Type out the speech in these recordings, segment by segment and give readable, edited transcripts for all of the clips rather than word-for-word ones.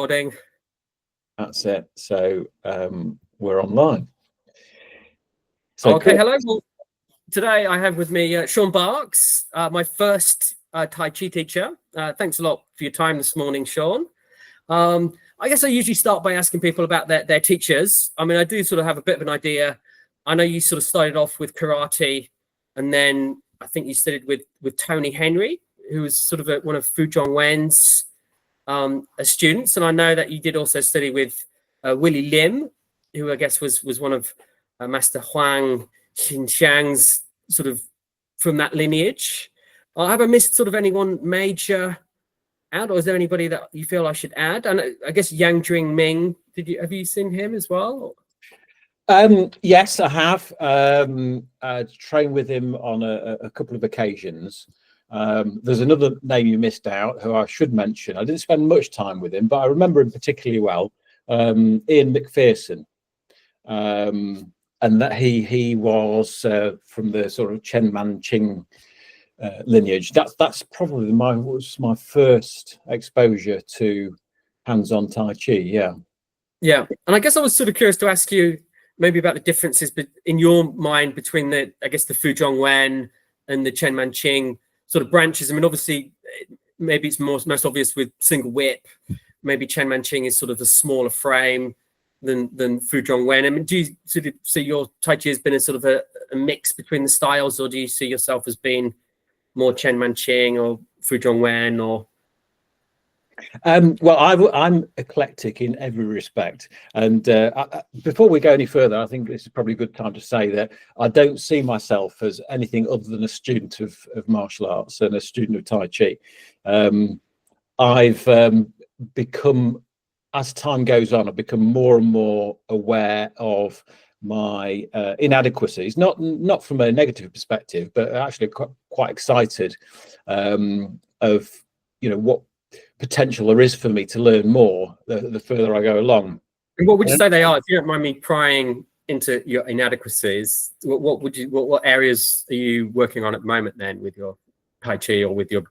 Recording. That's it. So we're online. So okay, cool. hello. Well, today I have with me Sean Barks, my first Tai Chi teacher. Thanks a lot for your time this morning, Sean. I guess I usually start by asking people about their teachers. I mean, I do sort of have a bit of an idea. I know you sort of started off with karate, and then I think you studied with Tony Henry, who was sort of one of Fu Zhongwen's students. And I know that you did also study with Willie Lim, who I guess was one of Master Huang Xinxiang's sort of from that lineage. Have I missed sort of anyone major out, or is there anybody that you feel I should add? And I guess Yang Jing Ming, have you seen him as well? Yes, I have trained with him on a couple of occasions. There's another name you missed out who I should mention. I didn't spend much time with him, but I remember him particularly well. Ian McPherson, and that he was from the sort of Chen Manqing lineage. That's probably was my first exposure to hands-on Tai Chi. Yeah, and I guess I was sort of curious to ask you maybe about the differences in your mind between the Fu Zhongwen and the Chen Manqing sort of branches. I mean, obviously, maybe it's most obvious with single whip. Maybe Chen Manqing is sort of a smaller frame than Fu Zhongwen. I mean, do you sort of see your Tai Chi has been a sort of a mix between the styles, or do you see yourself as being more Chen Manqing or Fu Zhongwen or? Well, I'm eclectic in every respect, and before we go any further, I think this is probably a good time to say that I don't see myself as anything other than a student of martial arts and a student of Tai Chi. I've become, as time goes on, I've become more and more aware of my inadequacies, not from a negative perspective, but actually quite excited of what potential there is for me to learn more the further I go along. And what would you say they are? If you don't mind me prying into your inadequacies, what areas are you working on at the moment then with your Tai Chi or with your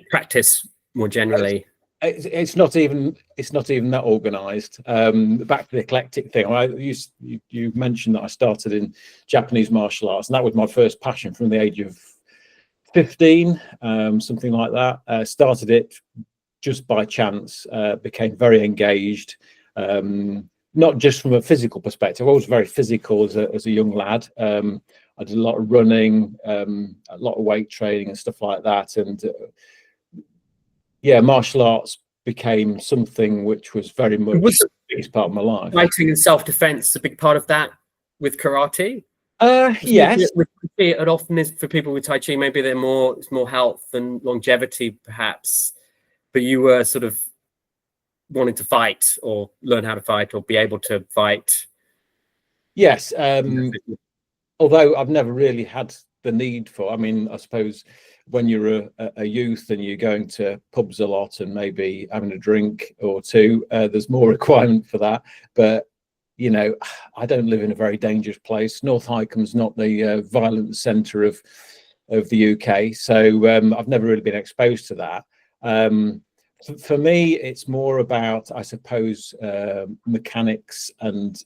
practice more generally? It's not even that organized. Back to the eclectic thing. You mentioned that I started in Japanese martial arts, and that was my first passion from the age of 15, something like that. Started it just by chance, became very engaged, not just from a physical perspective. I was very physical as a young lad. I did a lot of running, a lot of weight training and stuff like that. And martial arts became something which was very much the biggest part of my life. Fighting and self-defense, a big part of that with karate? Yes. It often is for people with Tai Chi. Maybe it's more health and longevity, perhaps. But you were sort of wanting to fight or learn how to fight or be able to fight. Yes. Although I've never really had the need for. I mean, I suppose when you're a youth and you're going to pubs a lot and maybe having a drink or two, there's more requirement for that. But I don't live in a very dangerous place. North Highcomb's not the violent centre of the UK, so I've never really been exposed to that. For me, it's more about, I suppose, mechanics and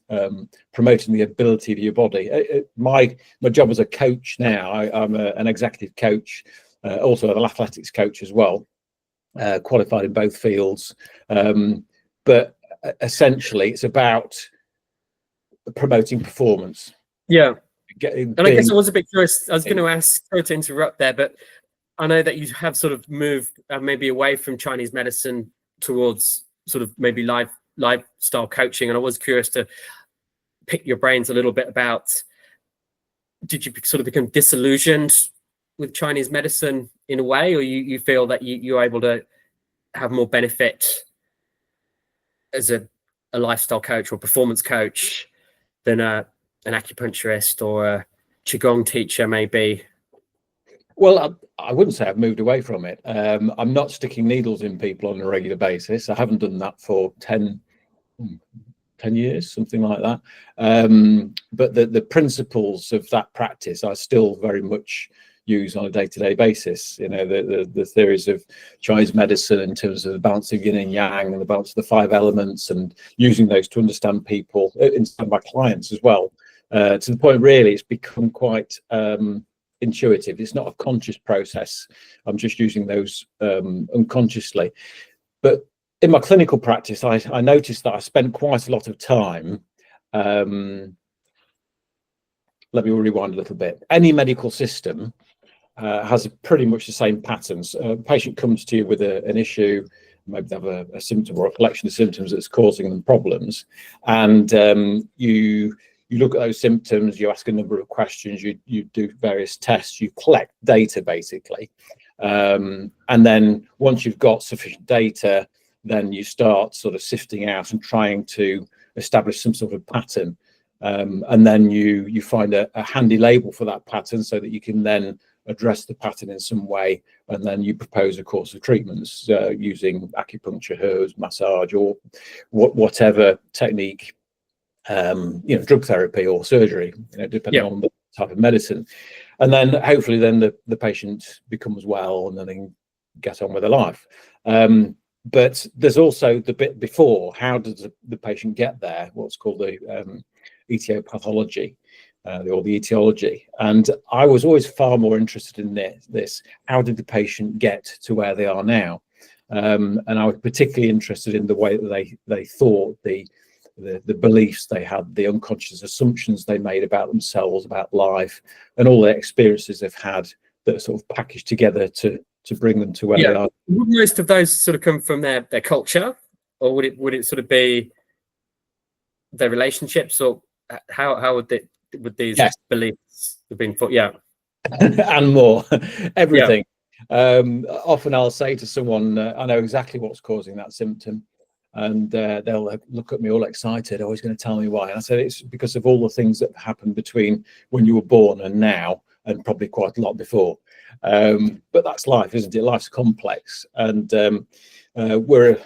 promoting the ability of your body. My job as a coach now, I'm an executive coach, also an athletics coach as well, qualified in both fields. But essentially, it's about promoting performance. Yeah. And I guess I was a bit curious. I was going to ask, sorry to interrupt there, but I know that you have sort of moved maybe away from Chinese medicine towards sort of maybe lifestyle coaching. And I was curious to pick your brains a little bit about, did you sort of become disillusioned with Chinese medicine in a way, or you feel that you're able to have more benefit as a lifestyle coach or performance coach than an acupuncturist or a qigong teacher maybe? Well, I wouldn't say I've moved away from it. I'm not sticking needles in people on a regular basis. I haven't done that for 10 years, something like that. But the principles of that practice I still very much use on a day-to-day basis. You know, the theories of Chinese medicine in terms of the balance of yin and yang and the balance of the 5 elements, and using those to understand people, understand my clients as well, to the point really it's become quite intuitive. It's not a conscious process. I'm just using those unconsciously. But in my clinical practice, I noticed that I spent quite a lot of time. Let me rewind a little bit. Any medical system has pretty much the same patterns. A patient comes to you with an issue, maybe they have a symptom or a collection of symptoms that's causing them problems, and you look at those symptoms, you ask a number of questions, you do various tests, you collect data basically, and then once you've got sufficient data, then you start sort of sifting out and trying to establish some sort of pattern. And then you find a handy label for that pattern so that you can then address the pattern in some way, and then you propose a course of treatments using acupuncture, herbs, massage, or whatever technique, you know, drug therapy or surgery, you know, depending on the type of medicine. And then hopefully then the patient becomes well and then they can get on with their life. But there's also the bit before. How does the patient get there? What's called the etiopathology, or the etiology. And I was always far more interested in this. How did the patient get to where they are now? And I was particularly interested in the way that they thought, the beliefs they had, the unconscious assumptions they made about themselves, about life, and all the experiences they've had that are sort of packaged together to bring them to where they are. Would most of those sort of come from their culture, or would it sort of be their relationships, or how would these beliefs have been thought? And more, everything. Often I'll say to someone, I know exactly what's causing that symptom, and they'll look at me all excited. Oh, he's going to tell me why. And I said it's because of all the things that have happened between when you were born and now, and probably quite a lot before. But that's life, isn't it? Life's complex, and we're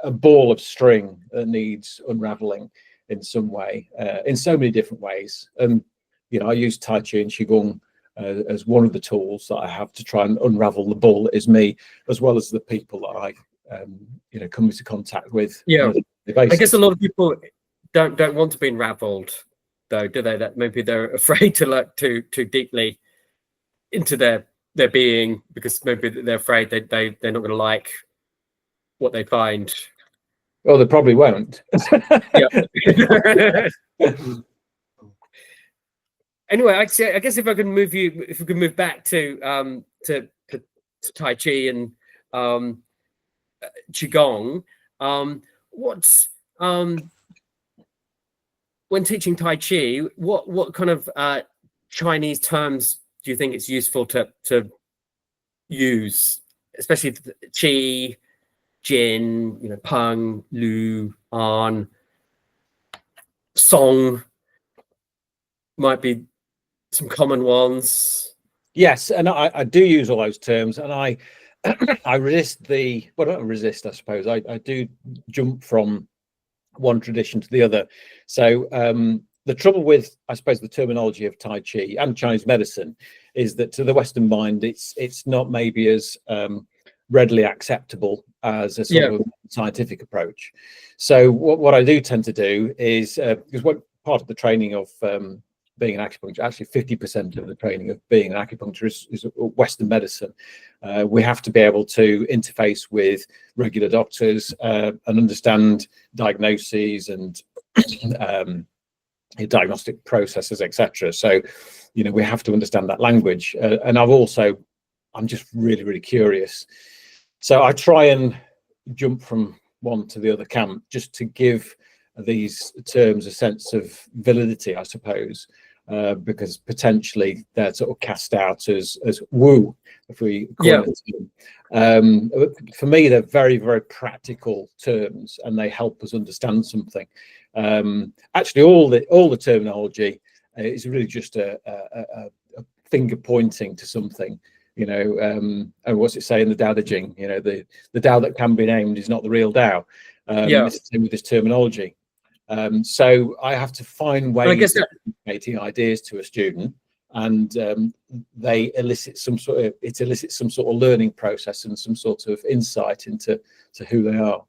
a ball of string that needs unraveling in some way, in so many different ways. And you know, I use Tai Chi and Qigong as one of the tools that I have to try and unravel the ball that is me, as well as the people that I you know, come into contact with. I guess a lot of people don't want to be unraveled, though, do they? That maybe they're afraid to look too deeply into their being, because maybe they're afraid they're not going to like what they find. Well, they probably won't. Anyway, I guess if we can move back to Tai Chi and Qigong, what's when teaching Tai Chi, what kind of Chinese terms do you think it's useful to use, especially Qi, Jin, you know, Peng, Lu, An, Song might be some common ones. Yes, and I do use all those terms, and I resist not resist, I suppose. I do jump from one tradition to the other. So the trouble with, I suppose, the terminology of Tai Chi and Chinese medicine is that to the Western mind, it's not maybe as readily acceptable as a sort of scientific approach. So what I do tend to do is, because what part of the training of being an acupuncturist, actually 50% of the training of being an acupuncturist is Western medicine. We have to be able to interface with regular doctors and understand diagnoses and diagnostic processes, etc. So, you know, we have to understand that language. And I'm just really, really curious. So I try and jump from one to the other camp just to give these terms a sense of validity, I suppose, because potentially they're sort of cast out as woo, if we call it. For me, they're very, very practical terms, and they help us understand something. Actually, all the terminology is really just a finger pointing to something. You know, and what's it say in the Tao Te Ching? You know, the Tao that can be named is not the real Tao. It's the same with this terminology. So I have to find ways of communicating ideas to a student and they elicit some sort of learning process and some sort of insight into who they are.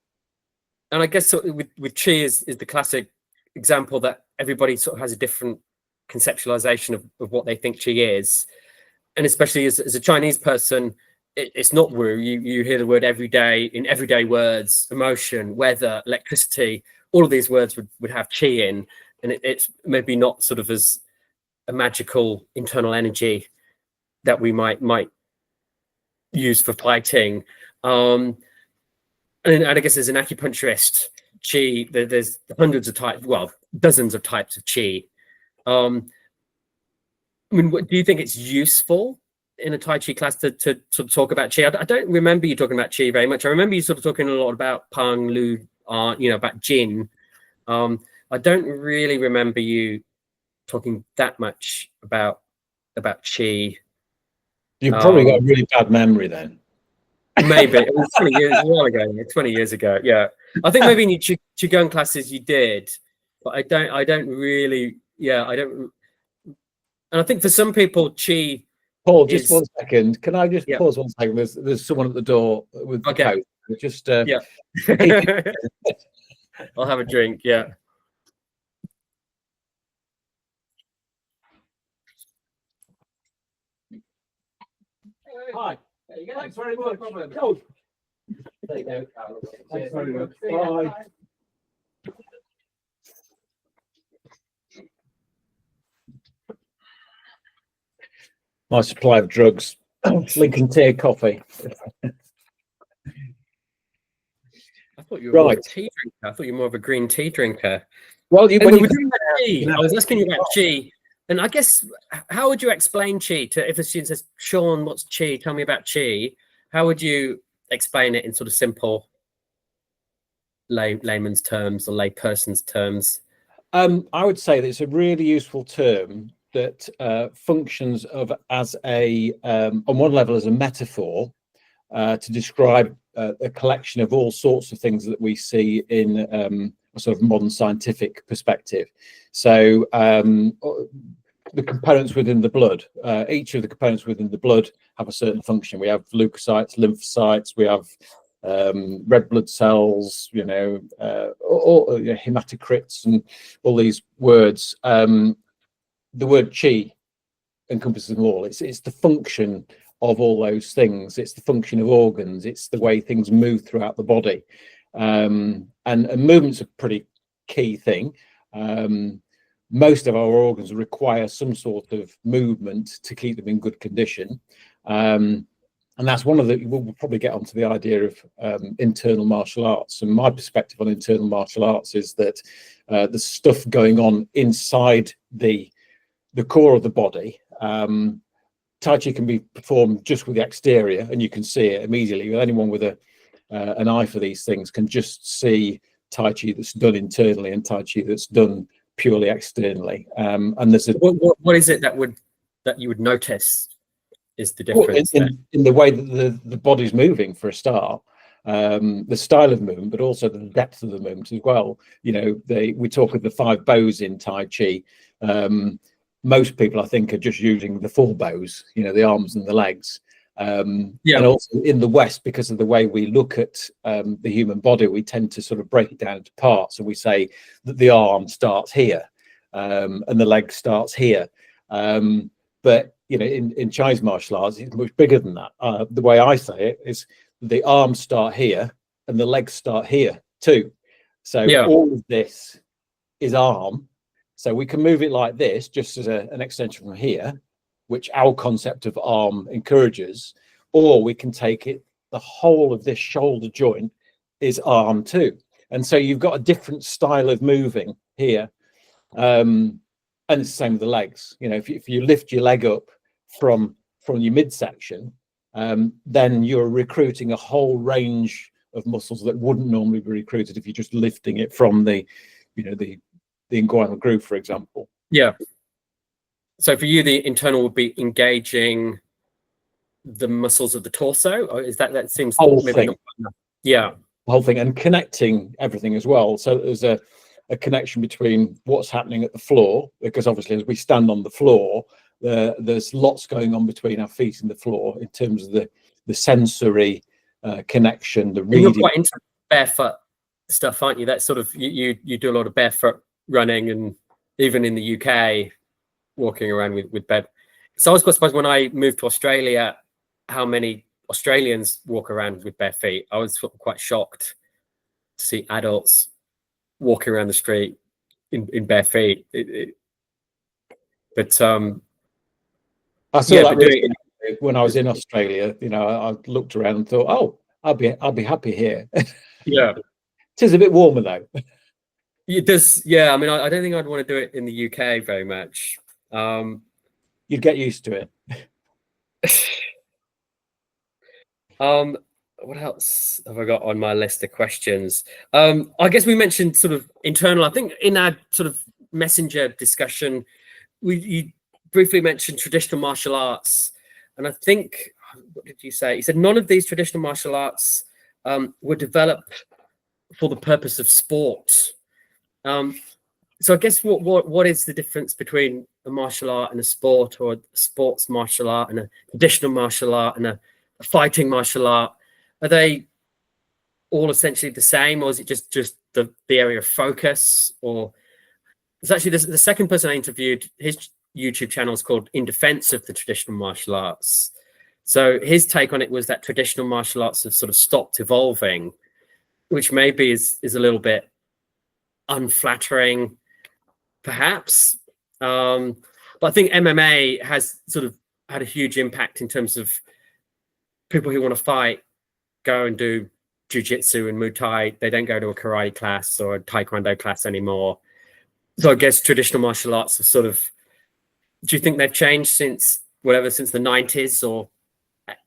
And I guess sort of with qi is the classic example that everybody sort of has a different conceptualization of what they think qi is. And especially as a Chinese person, it's not Wu. You hear the word every day in everyday words: emotion, weather, electricity. All of these words would have qi in, and it's maybe not sort of as a magical internal energy that we might use for fighting. And I guess as an acupuncturist, qi, there's hundreds of types, well, dozens of types of qi. I mean, do you think it's useful in a Tai Chi class to sort of talk about qi? I don't remember you talking about qi very much. I remember you sort of talking a lot about Peng, Lu, about Jin. I don't really remember you talking that much about qi. You've probably got a really bad memory then. Maybe it was 20 years, a while ago. 20 years ago, yeah. I think maybe in your qigong classes you did, but I don't really. Yeah, I don't. And I think for some people, qi. Paul, just 1 second. Can I just pause 1 second? There's someone at the door with the coat. Just yeah. I'll have a drink. Yeah. Hi. There you go. Thanks very much. Oh. There you go. Thanks very much. Bye. My supply of drugs. Lincoln Tea Coffee. I thought you were more of a tea drinker. I thought you were more of a green tea drinker. Well, I was asking you about qi, and I guess how would you explain qi to if a student says, "Sean, what's qi? Tell me about qi." How would you explain it in sort of simple layman's terms or layperson's terms? I would say that it's a really useful term that functions as a on one level as a metaphor to describe a collection of all sorts of things that we see in a sort of modern scientific perspective. So the components within the blood, each of the components within the blood have a certain function. We have leukocytes, lymphocytes, we have red blood cells, hematocrits, and all these words. The word qi encompasses them all. It's the function of all those things. It's the function of organs. It's the way things move throughout the body. And movement's a pretty key thing. Most of our organs require some sort of movement to keep them in good condition. And that's one of the, we'll probably get onto the idea of internal martial arts. And my perspective on internal martial arts is that there's stuff going on inside the core of the body. Tai Chi can be performed just with the exterior, and you can see it immediately. Anyone with an eye for these things can just see Tai Chi that's done internally and Tai Chi that's done purely externally. And there's what is it that you would notice is the difference? Well, in the way that the body's moving, for a start, the style of movement, but also the depth of the movement as well. We talk of the 5 bows in Tai Chi. Most people, I think, are just using the 4 bows, the arms and the legs. And also in the West, because of the way we look at the human body, we tend to sort of break it down into parts, and we say that the arm starts here and the leg starts here. But in Chinese martial arts, it's much bigger than that. The way I say it is the arms start here and the legs start here too. So all of this is arm. So we can move it like this, just as an extension from here, which our concept of arm encourages, or we can take it, the whole of this shoulder joint is arm too. And so you've got a different style of moving here. And it's the same with the legs. If you lift your leg up from your midsection, then you're recruiting a whole range of muscles that wouldn't normally be recruited if you're just lifting it from the inguinal groove, for example. Yeah. So for you, the internal would be engaging the muscles of the torso, or is that seems whole maybe thing. not enough? Yeah. The whole thing, and connecting everything as well. So there's a connection between what's happening at the floor, because obviously as we stand on the floor, there's lots going on between our feet and the floor in terms of the sensory connection, the And you're reading. quite into barefoot stuff, aren't you? That's sort of you do a lot of barefoot running, and even in the UK, walking around with bed. So I was quite surprised when I moved to Australia how many Australians walk around with bare feet. I was quite shocked to see adults walking around the street in bare feet. But I saw yeah, that but doing it, when I was in Australia. You know, I looked around and thought, oh, I'll be happy here. yeah, It is a bit warmer though. it does. Yeah, I mean, I don't think I'd want to do it in the UK very much. You'd get used to it. What else have I got on my list of questions? I guess we mentioned sort of internal. I think in our sort of messenger discussion, you briefly mentioned traditional martial arts, and I think, what did you say? You said none of these traditional martial arts were developed for the purpose of sport. So I guess what is the difference between a martial art and a sport, or a sports martial art and a traditional martial art and a fighting martial art? Are they all essentially the same, or is it just the area of focus? Or it's actually the second person I interviewed, his YouTube channel is called In Defense of the Traditional Martial Arts. So his take on it was that traditional martial arts have sort of stopped evolving, which maybe is a little bit unflattering, perhaps. But I think MMA has sort of had a huge impact in terms of people who want to fight go and do jiu-jitsu and Muay Thai. They don't go to a karate class or a taekwondo class anymore. So I guess traditional martial arts have sort of, do you think they've changed since the 90s or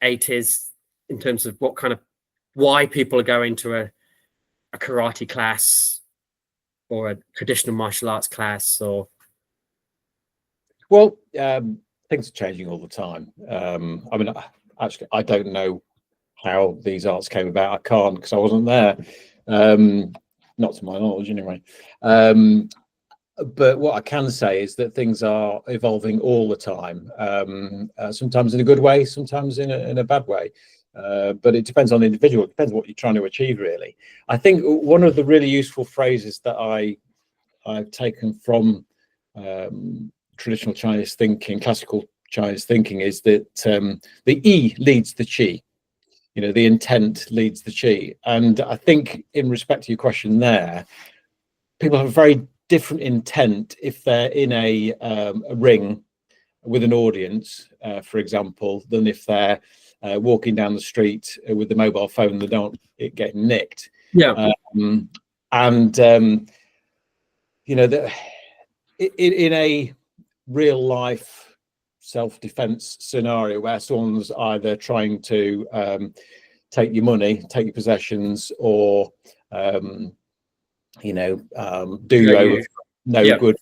80s in terms of why people are going to a karate class or a traditional martial arts class? Or Well, things are changing all the time. I mean, actually, I don't know how these arts came about. I can't, because I wasn't there. Not to my knowledge, anyway. But what I can say is that things are evolving all the time. Sometimes in a good way, sometimes in a bad way. But it depends on the individual. It depends on what you're trying to achieve, really. I think one of the really useful phrases that I've taken from traditional Chinese thinking, classical Chinese thinking, is that the yi leads the qi. You know, the intent leads the qi. And I think, in respect to your question there, people have a very different intent if they're in a ring with an audience, for example, than if they're walking down the street with the mobile phone and they don't get nicked. yeah, You know, in a real life self-defense scenario where someone's either trying to take your money, take your possessions, or do you over no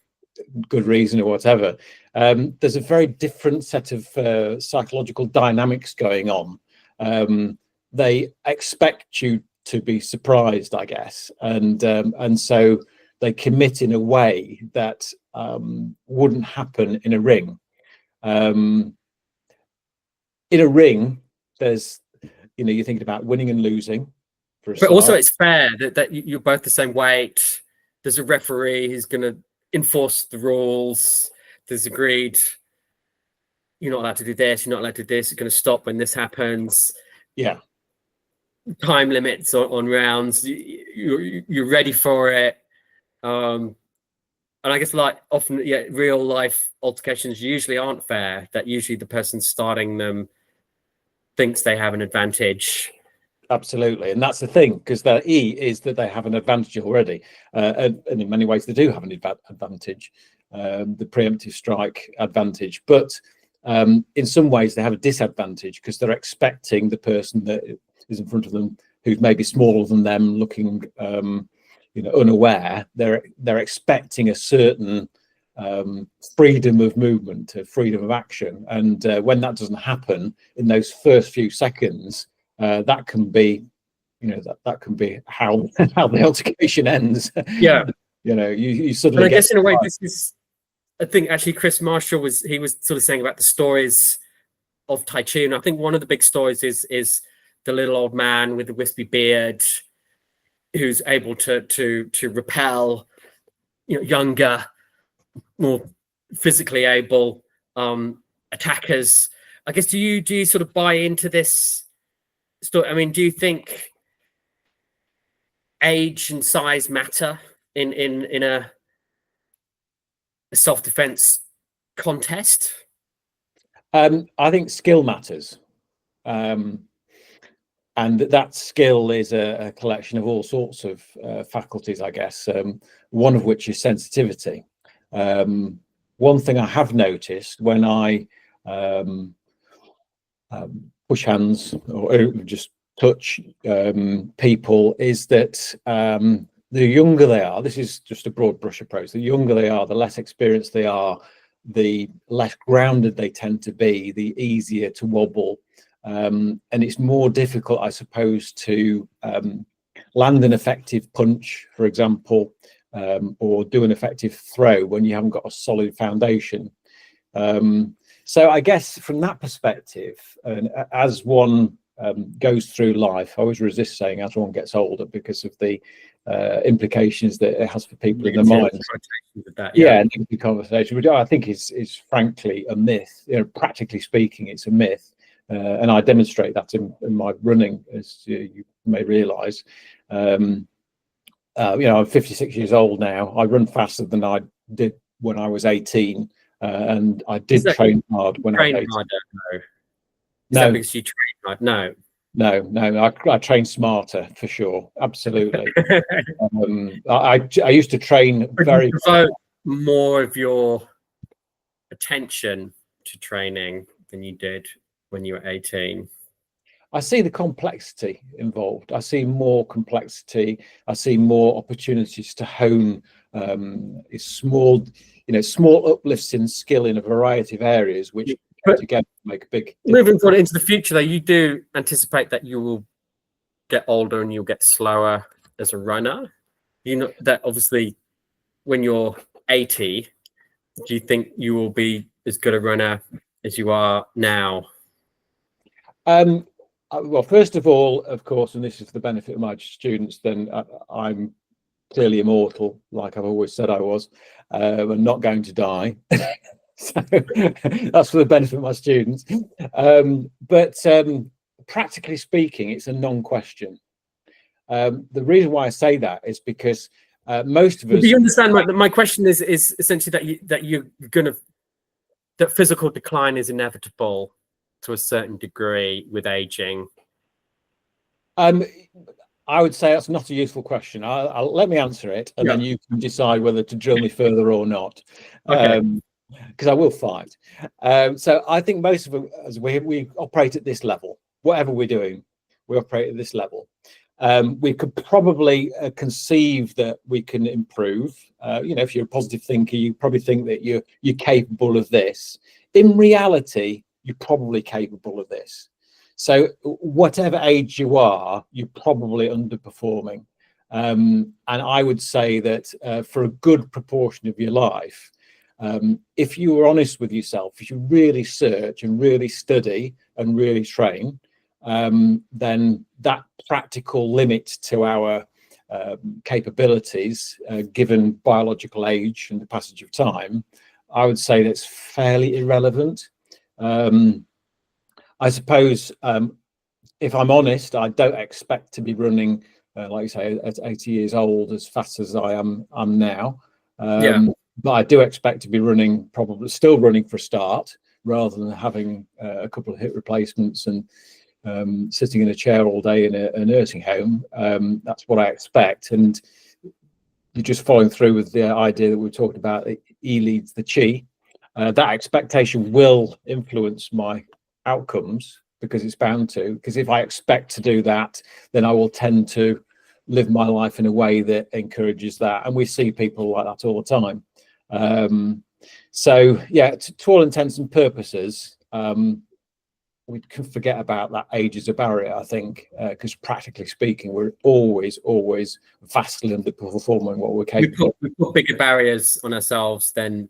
good reason or whatever, there's a very different set of psychological dynamics going on. They expect you to be surprised, I guess, and so they commit in a way that wouldn't happen in a ring. In a ring, there's, you're thinking about winning and losing. But also it's fair that you're both the same weight. There's a referee who's going to enforce the rules. There's agreed, you're not allowed to do this, you're not allowed to do this, you're going to stop when this happens. Yeah. Time limits on rounds. You're ready for it. And I guess, like, often, real life altercations usually aren't fair. That usually the person starting them thinks they have an advantage. Absolutely, and that's the thing, because their E is that they have an advantage already, and in many ways they do have an advantage, the preemptive strike advantage. But in some ways they have a disadvantage, because they're expecting the person that is in front of them, who's maybe smaller than them, looking unaware. They're expecting a certain freedom of movement, freedom of action, and when that doesn't happen in those first few seconds, that can be, that can be how the altercation ends. Yeah. You suddenly. And I guess in a way, this is I think actually Chris Marshall was sort of saying about the stories of Tai Chi, and I think one of the big stories is the little old man with the wispy beard who's able to repel, younger, more physically able attackers. I guess do you sort of buy into this story? I mean, do you think age and size matter in a self-defense contest? I think skill matters, and that skill is a collection of all sorts of faculties, I guess. One of which is sensitivity. One thing I have noticed when I push hands or just touch people is that the younger they are, this is just a broad brush approach, the younger they are, the less experienced they are, the less grounded they tend to be, the easier to wobble. And it's more difficult, I suppose, to land an effective punch, for example, or do an effective throw when you haven't got a solid foundation. So I guess from that perspective, and as one goes through life, I always resist saying as one gets older because of the implications that it has for people in their minds. Yeah, negative conversation, which I think is frankly a myth. Practically speaking, it's a myth, and I demonstrate that in my running, as you may realise. I'm 56 years old now. I run faster than I did when I was 18, and I did train hard when I was 18. I don't know. Is that because you train hard? No. No, I train smarter for sure. Absolutely. I used to train very devote more of your attention to training than you did when you were 18. I see the complexity involved. I see more complexity. I see more opportunities to hone small uplifts in skill in a variety of areas, which together make a big difference. Moving forward into the future, though, you do anticipate that you will get older and you'll get slower as a runner. You know that obviously when you're 80, do you think you will be as good a runner as you are now? Well, first of all, of course, and this is for the benefit of my students, then I'm clearly immortal, like I've always said I was. I'm not going to die. So that's for the benefit of my students. But practically speaking, it's a non-question. The reason why I say that is because most of us. Do you understand my question is essentially that physical decline is inevitable to a certain degree with aging? I would say that's not a useful question. I'll let me answer it, and then you can decide whether to drill me further or not. Okay. Because I will fight. So I think most of us, we operate at this level. Whatever we're doing, we operate at this level. We could probably conceive that we can improve. If you're a positive thinker, you probably think that you're capable of this. In reality, you're probably capable of this. So whatever age you are, you're probably underperforming. And I would say that for a good proportion of your life, if you were honest with yourself, if you really search and really study and really train, then that practical limit to our capabilities, given biological age and the passage of time, I would say that's fairly irrelevant. I suppose, if I'm honest, I don't expect to be running, like you say, at 80 years old as fast as I'm now. But I do expect to be running, probably still running for a start, rather than having a couple of hip replacements and sitting in a chair all day in a nursing home. That's what I expect. And you're just following through with the idea that we talked about, E leads the Chi. That expectation will influence my outcomes, because it's bound to. Because if I expect to do that, then I will tend to live my life in a way that encourages that. And we see people like that all the time. So yeah, to all intents and purposes, we can forget about that age as a barrier, I think, because practically speaking, we're always vastly underperforming what we're capable of. We put bigger barriers on ourselves than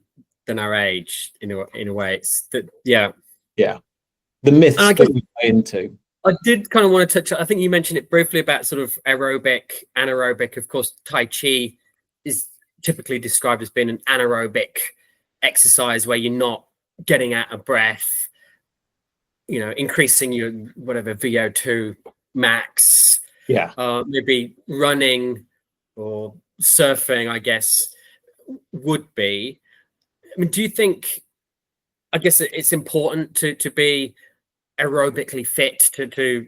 than our age in a way. It's that, yeah. The myths And I that guess we play into. I did kind of want to touch. I think you mentioned it briefly about sort of aerobic, anaerobic. Of course, Tai Chi is typically described as being an anaerobic exercise where you're not getting out of breath, you know, increasing your whatever VO2 max. Yeah. Maybe running or surfing, I guess, would be. I mean, do you think? I guess it's important to be aerobically fit to.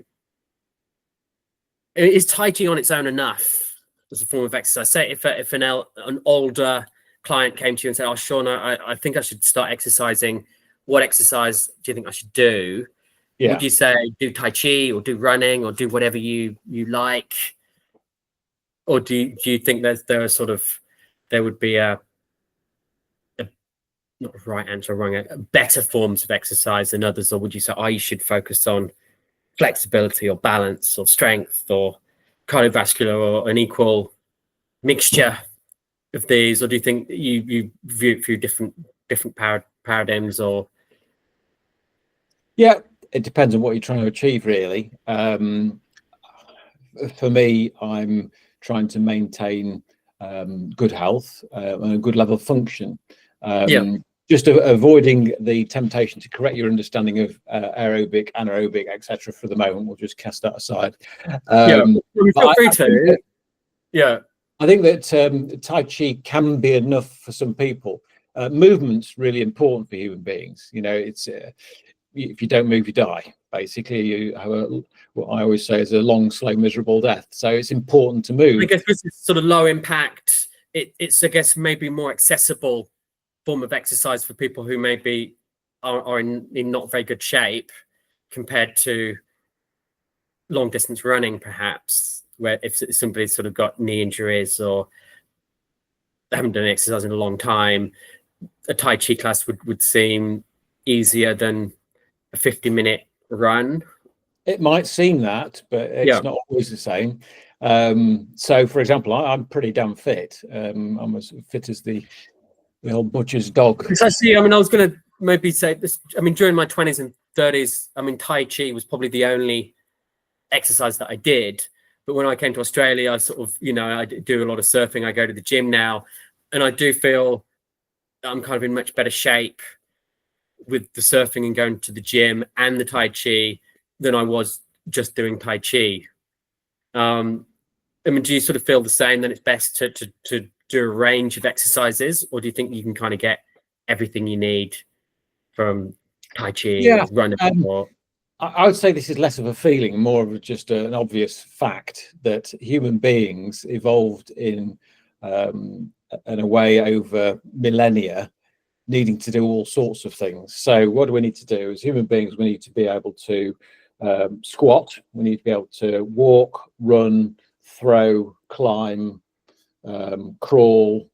Is Tai Chi on its own enough as a form of exercise? Say if an older client came to you and said, "Oh, Sean, I think I should start exercising. What exercise do you think I should do?" Yeah. Would you say do Tai Chi or do running or do whatever you like, or do you think there would be a not right answer or wrong, better forms of exercise than others, or would you say, oh, you should focus on flexibility or balance or strength or cardiovascular or an equal mixture of these, or do you think you view it through different paradigms? Or Yeah, it depends on what you're trying to achieve, really. For me, I'm trying to maintain good health and a good level of function. Just avoiding the temptation to correct your understanding of aerobic, anaerobic, etc. for the moment. We'll just cast that aside. Feel free to. I think that Tai Chi can be enough for some people. Movement's really important for human beings. You know, it's if you don't move, you die. Basically, you have what I always say is a long, slow, miserable death. So it's important to move. I guess this is sort of low impact. It's I guess maybe more accessible form of exercise for people who maybe are in not very good shape compared to long distance running, perhaps, where if somebody's sort of got knee injuries or haven't done exercise in a long time, a Tai Chi class would seem easier than a 50-minute run. It might seem that, but it's not always the same. So, for example, I'm pretty damn fit. I'm as fit as the old butcher's dog. Precisely. I mean, I was going to maybe say this. I mean, during my 20s and 30s, I mean, Tai Chi was probably the only exercise that I did. But when I came to Australia, I sort of, you know, I do a lot of surfing. I go to the gym now, and I do feel I'm kind of in much better shape with the surfing and going to the gym and the Tai Chi than I was just doing Tai Chi. I mean, do you sort of feel the same? Then it's best to do a range of exercises, or do you think you can kind of get everything you need from Tai Chi or running? I would say this is less of a feeling, more of just an obvious fact that human beings evolved in a way over millennia, needing to do all sorts of things. So what do we need to do as human beings? We need to be able to squat. We need to be able to walk, run, throw, climb, crawl.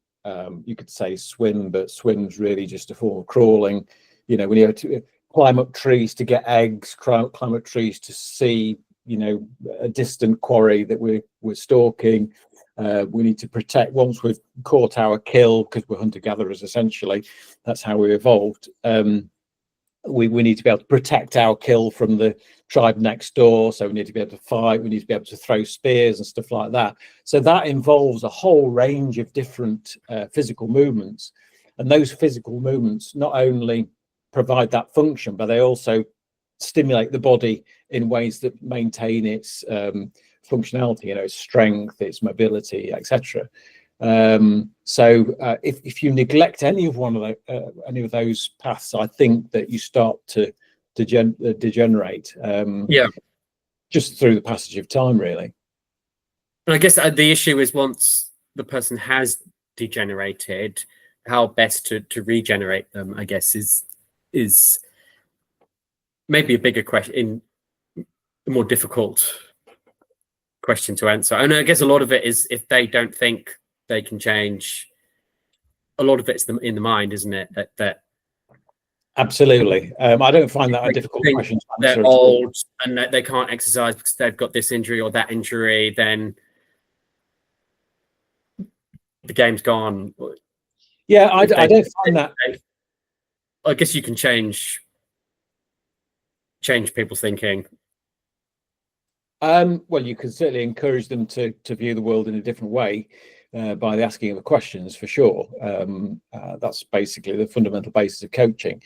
You could say swim, but swim's really just a form of crawling. You know, we need to climb up trees to get eggs, climb up trees to see, you know, a distant quarry that we're stalking. We need to protect once we've caught our kill, because we're hunter-gatherers essentially. That's how we evolved. We need to be able to protect our kill from the tribe next door. So we need to be able to fight. We need to be able to throw spears and stuff like that. So that involves a whole range of different physical movements. And those physical movements not only provide that function, but they also stimulate the body in ways that maintain its functionality, you know, its strength, its mobility, etc. So if you neglect any of those paths, I think that you start to degenerate. Just through the passage of time, really. And I guess the issue is once the person has degenerated, how best to regenerate them, I guess, is maybe a bigger question, a more difficult question to answer. And I guess a lot of it is if they don't think they can change, a lot of it's in the mind, isn't it? That absolutely. I don't find that a difficult question to answer. They're old and that they can't exercise because they've got this injury or that injury, then the game's gone. Yeah, I don't find that. I guess you can change people's thinking. Well, you can certainly encourage them to view the world in a different way by the asking of the questions, for sure. That's basically the fundamental basis of coaching,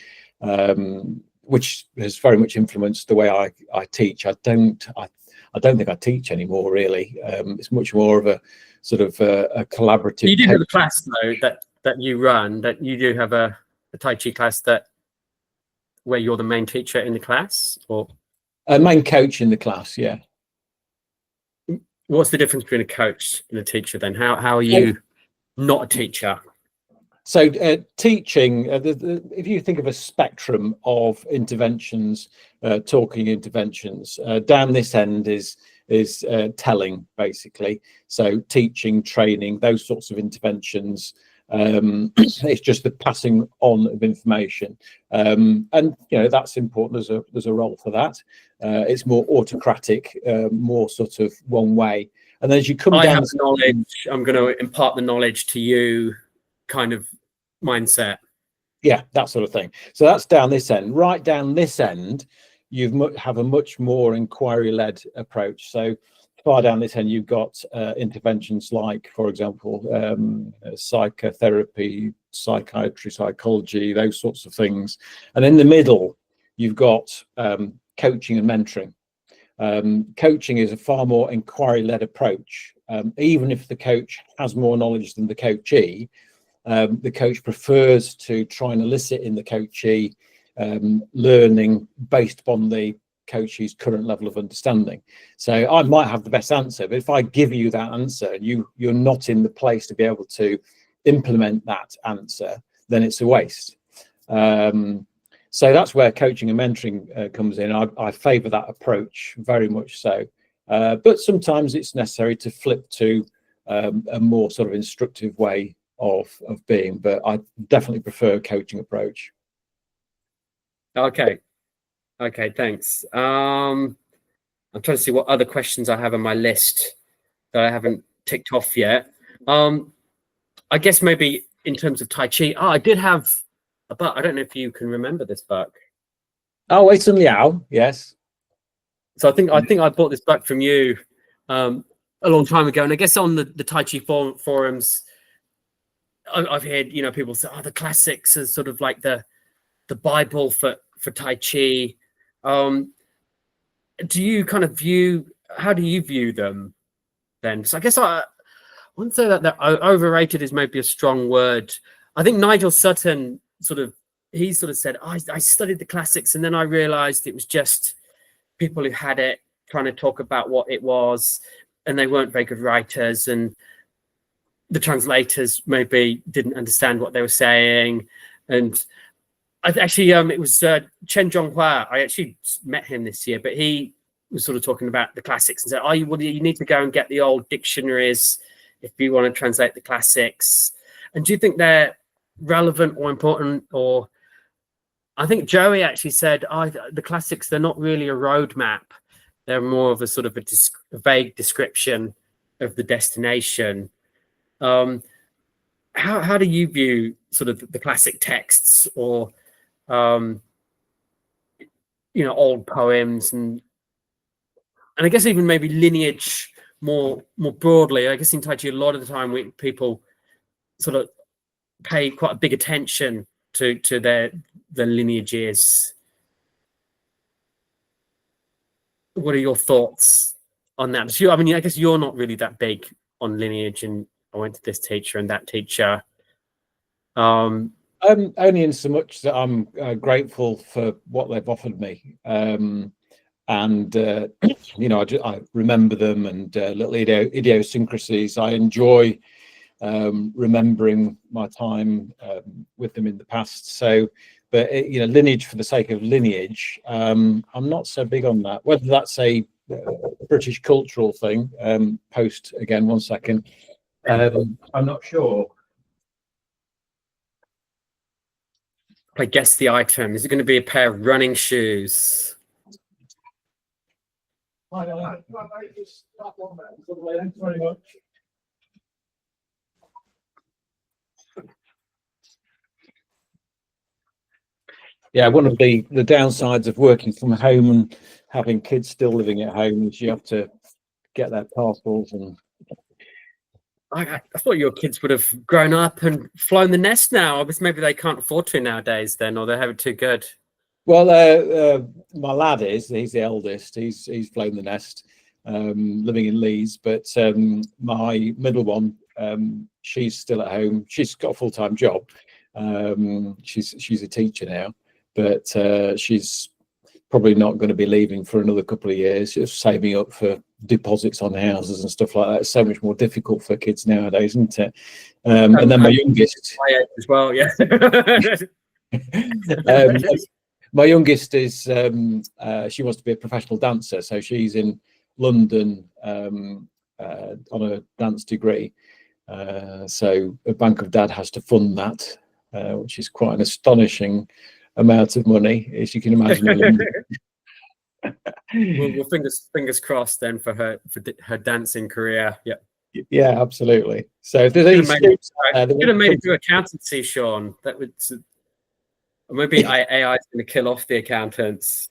which has very much influenced the way I teach. I don't think I teach anymore, really. It's much more of a sort of a collaborative. You do have a class though that you run. That you do have a Tai Chi class where you're the main teacher in the class, or a main coach in the class. Yeah. What's the difference between a coach and a teacher then? How are you not a teacher? So teaching, if you think of a spectrum of interventions, talking interventions, down this end is telling, basically. So teaching, training, those sorts of interventions. It's just the passing on of information, and that's important. There's a role for that. It's more autocratic, more sort of one way. And then as you come down, have knowledge. I'm going to impart the knowledge to you, kind of mindset. Yeah, that sort of thing. So that's down this end. Right down this end, you have a much more inquiry-led approach. So far down this end, you've got interventions like, for example, psychotherapy, psychiatry, psychology, those sorts of things. And in the middle, you've got coaching and mentoring. Coaching is a far more inquiry-led approach. Even if the coach has more knowledge than the coachee, the coach prefers to try and elicit in the coachee learning based upon the coachee's current level of understanding. So I might have the best answer, but if I give you that answer and you're not in the place to be able to implement that answer, then it's a waste. So that's where coaching and mentoring comes in. I favour that approach very much so, but sometimes it's necessary to flip to a more sort of instructive way of being, but I definitely prefer a coaching approach. Okay, thanks. I'm trying to see what other questions I have on my list that I haven't ticked off yet. I guess maybe in terms of Tai Chi, I did have a book. I don't know if you can remember this book. Oh, Wei Sun Liao, yes. So I think I bought this book from you a long time ago, and I guess on the Tai Chi forums, I've heard people say, "Oh, the classics are sort of like the Bible for Tai Chi." Do you kind of how do you view them then? So I guess I wouldn't say that overrated is maybe a strong word. I think Nigel Sutton sort of said, I studied the classics and then I realized it was just people who had it trying to talk about what it was, and they weren't very good writers, and the translators maybe didn't understand what they were saying. And I actually it was Chen Zhonghua. I actually met him this year, but he was sort of talking about the classics and said, you need to go and get the old dictionaries if you want to translate the classics. And do you think they're relevant or important? Or I think Joey actually said, the classics, they're not really a roadmap. They're more of a sort of a vague description of the destination. How do you view sort of the classic texts, or old poems, and I guess even maybe lineage more broadly? I guess in Tai Chi a lot of the time people sort of pay quite a big attention to their lineages. What are your thoughts on that? I mean, I guess you're not really that big on lineage, and I went to this teacher and that teacher. Only in so much that I'm grateful for what they've offered me, and I remember them, and little idiosyncrasies. I enjoy remembering my time with them in the past. So, but lineage for the sake of lineage, I'm not so big on that. Whether that's a British cultural thing, post again, 1 second. I'm not sure. I guess the item, is it going to be a pair of running shoes? I don't know. Thanks very much. Yeah, one of the downsides of working from home and having kids still living at home is you have to get their parcels. And I thought your kids would have grown up and flown the nest now. I guess maybe they can't afford to nowadays then, or they have it too good. well, my lad he's the eldest. He's flown the nest, living in Leeds. But my middle one, she's still at home. She's got a full-time job. She's a teacher now, but she's probably not going to be leaving for another couple of years. Just saving up for deposits on houses and stuff like that. It's so much more difficult for kids nowadays, isn't it? And then my youngest, as well, yeah. my youngest is she wants to be a professional dancer, so she's in London on a dance degree. So a Bank of Dad has to fund that, which is quite an astonishing amount of money, as you can imagine. Well, fingers crossed then for her dancing career. Yeah. Yeah, absolutely. So if there's any students, could have made it to accountancy, Sean. That would maybe AI is going to kill off the accountants.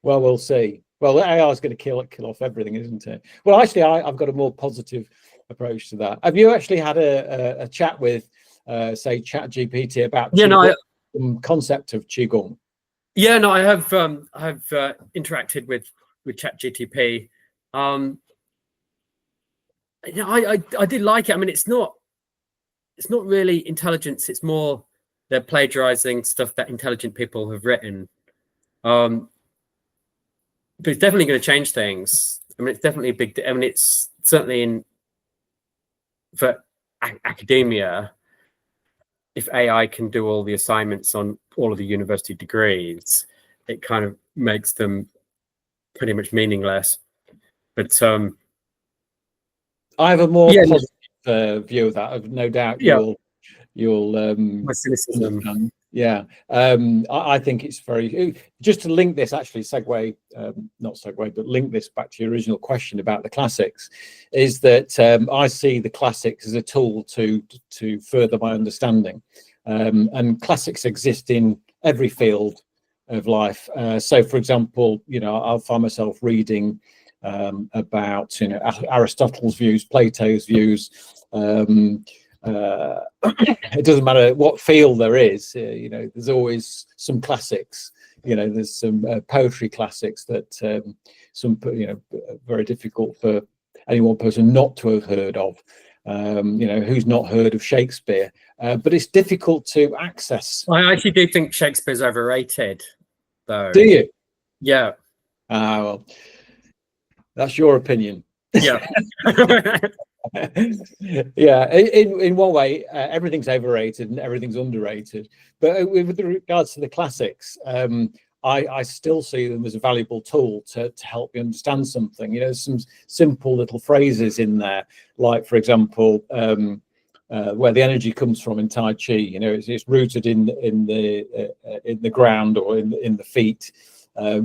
Well, we'll see. Well, AI is going to kill off everything, isn't it? Well, actually, I've got a more positive approach to that. Have you actually had a chat with, say, ChatGPT about concept of qigong? Yeah, no, I have interacted with ChatGPT. I did like it. I mean, it's not really intelligence. It's more they're plagiarizing stuff that intelligent people have written. But it's definitely going to change things. I mean, it's definitely a big. I mean, it's certainly for academia. If AI can do all the assignments on all of the university degrees, it kind of makes them pretty much meaningless. But I have a more positive view of that. I've no doubt you'll my cynicism. Yeah, I think it's very, just to link this, actually not segue, but link this back to your original question about the classics, is that I see the classics as a tool to further my understanding, and classics exist in every field of life. So, for example, I'll find myself reading about Aristotle's views, Plato's views. It doesn't matter what field there is, there's always some classics. There's some poetry classics that some very difficult for any one person not to have heard of. Who's not heard of Shakespeare? But it's difficult to access. I actually do think Shakespeare's overrated, though. Do you? Yeah. Well, that's your opinion. Yeah. Yeah, in one way, everything's overrated and everything's underrated. But with regards to the classics, I still see them as a valuable tool to help you understand something. There's some simple little phrases in there, like, for example, where the energy comes from in Tai Chi. It's rooted in the ground or in the feet.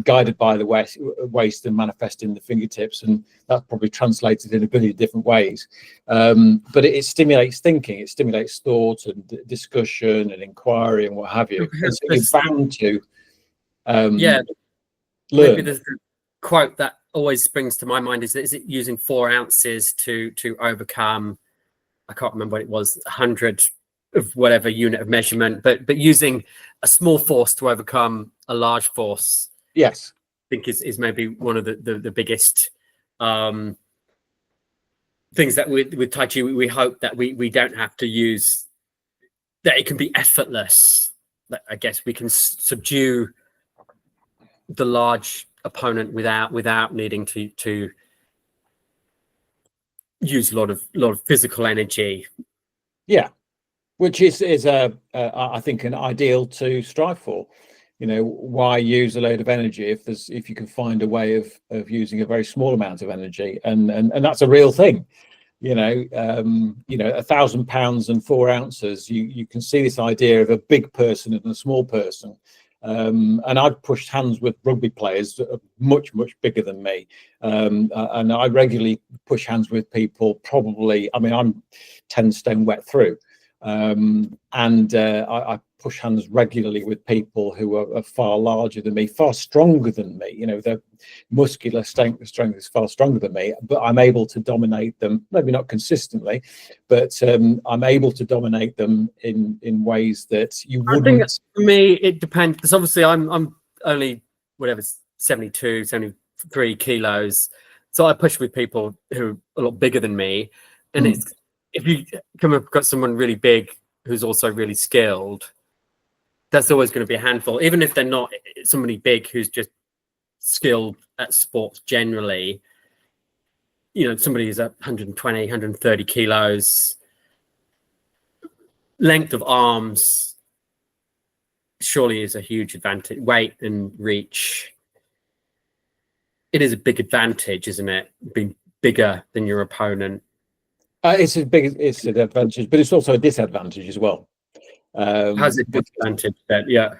Guided by the waist and manifest in the fingertips, and that's probably translated in a billion different ways. But it stimulates thinking, it stimulates thought and discussion and inquiry and what have you. And so you're bound to learn. Maybe the quote that always springs to my mind is it using 4 ounces to overcome, I can't remember what it was, 100 of whatever unit of measurement, but using a small force to overcome a large force. Yes, I think is maybe one of the biggest things that with Tai Chi we hope that we don't have to use, that it can be effortless. That I guess we can subdue the large opponent without needing to use a lot of physical energy. Yeah, which is I think an ideal to strive for. Why use a load of energy if you can find a way of using a very small amount of energy, and that's a real thing. 1,000 pounds and 4 ounces. You can see this idea of a big person and a small person. And I've pushed hands with rugby players that are much bigger than me, and I regularly push hands with people. Probably, I'm 10 stone wet through. And I push hands regularly with people who are far larger than me, far stronger than me. You know, their muscular strength is far stronger than me, but I'm able to dominate them, maybe not consistently, but I'm able to dominate them in ways that you wouldn't. I think for me, it depends, because obviously I'm only, whatever, 72, 73 kilos. So I push with people who are a lot bigger than me. And it's, if you come across someone really big who's also really skilled, that's always going to be a handful, even if they're not somebody big who's just skilled at sports generally. You know, somebody who's at 120, 130 kilos, length of arms surely is a huge advantage. Weight and reach. It is a big advantage, isn't it? Being bigger than your opponent. It's an advantage, but it's also a disadvantage as well. How's it disadvantage then? Yeah.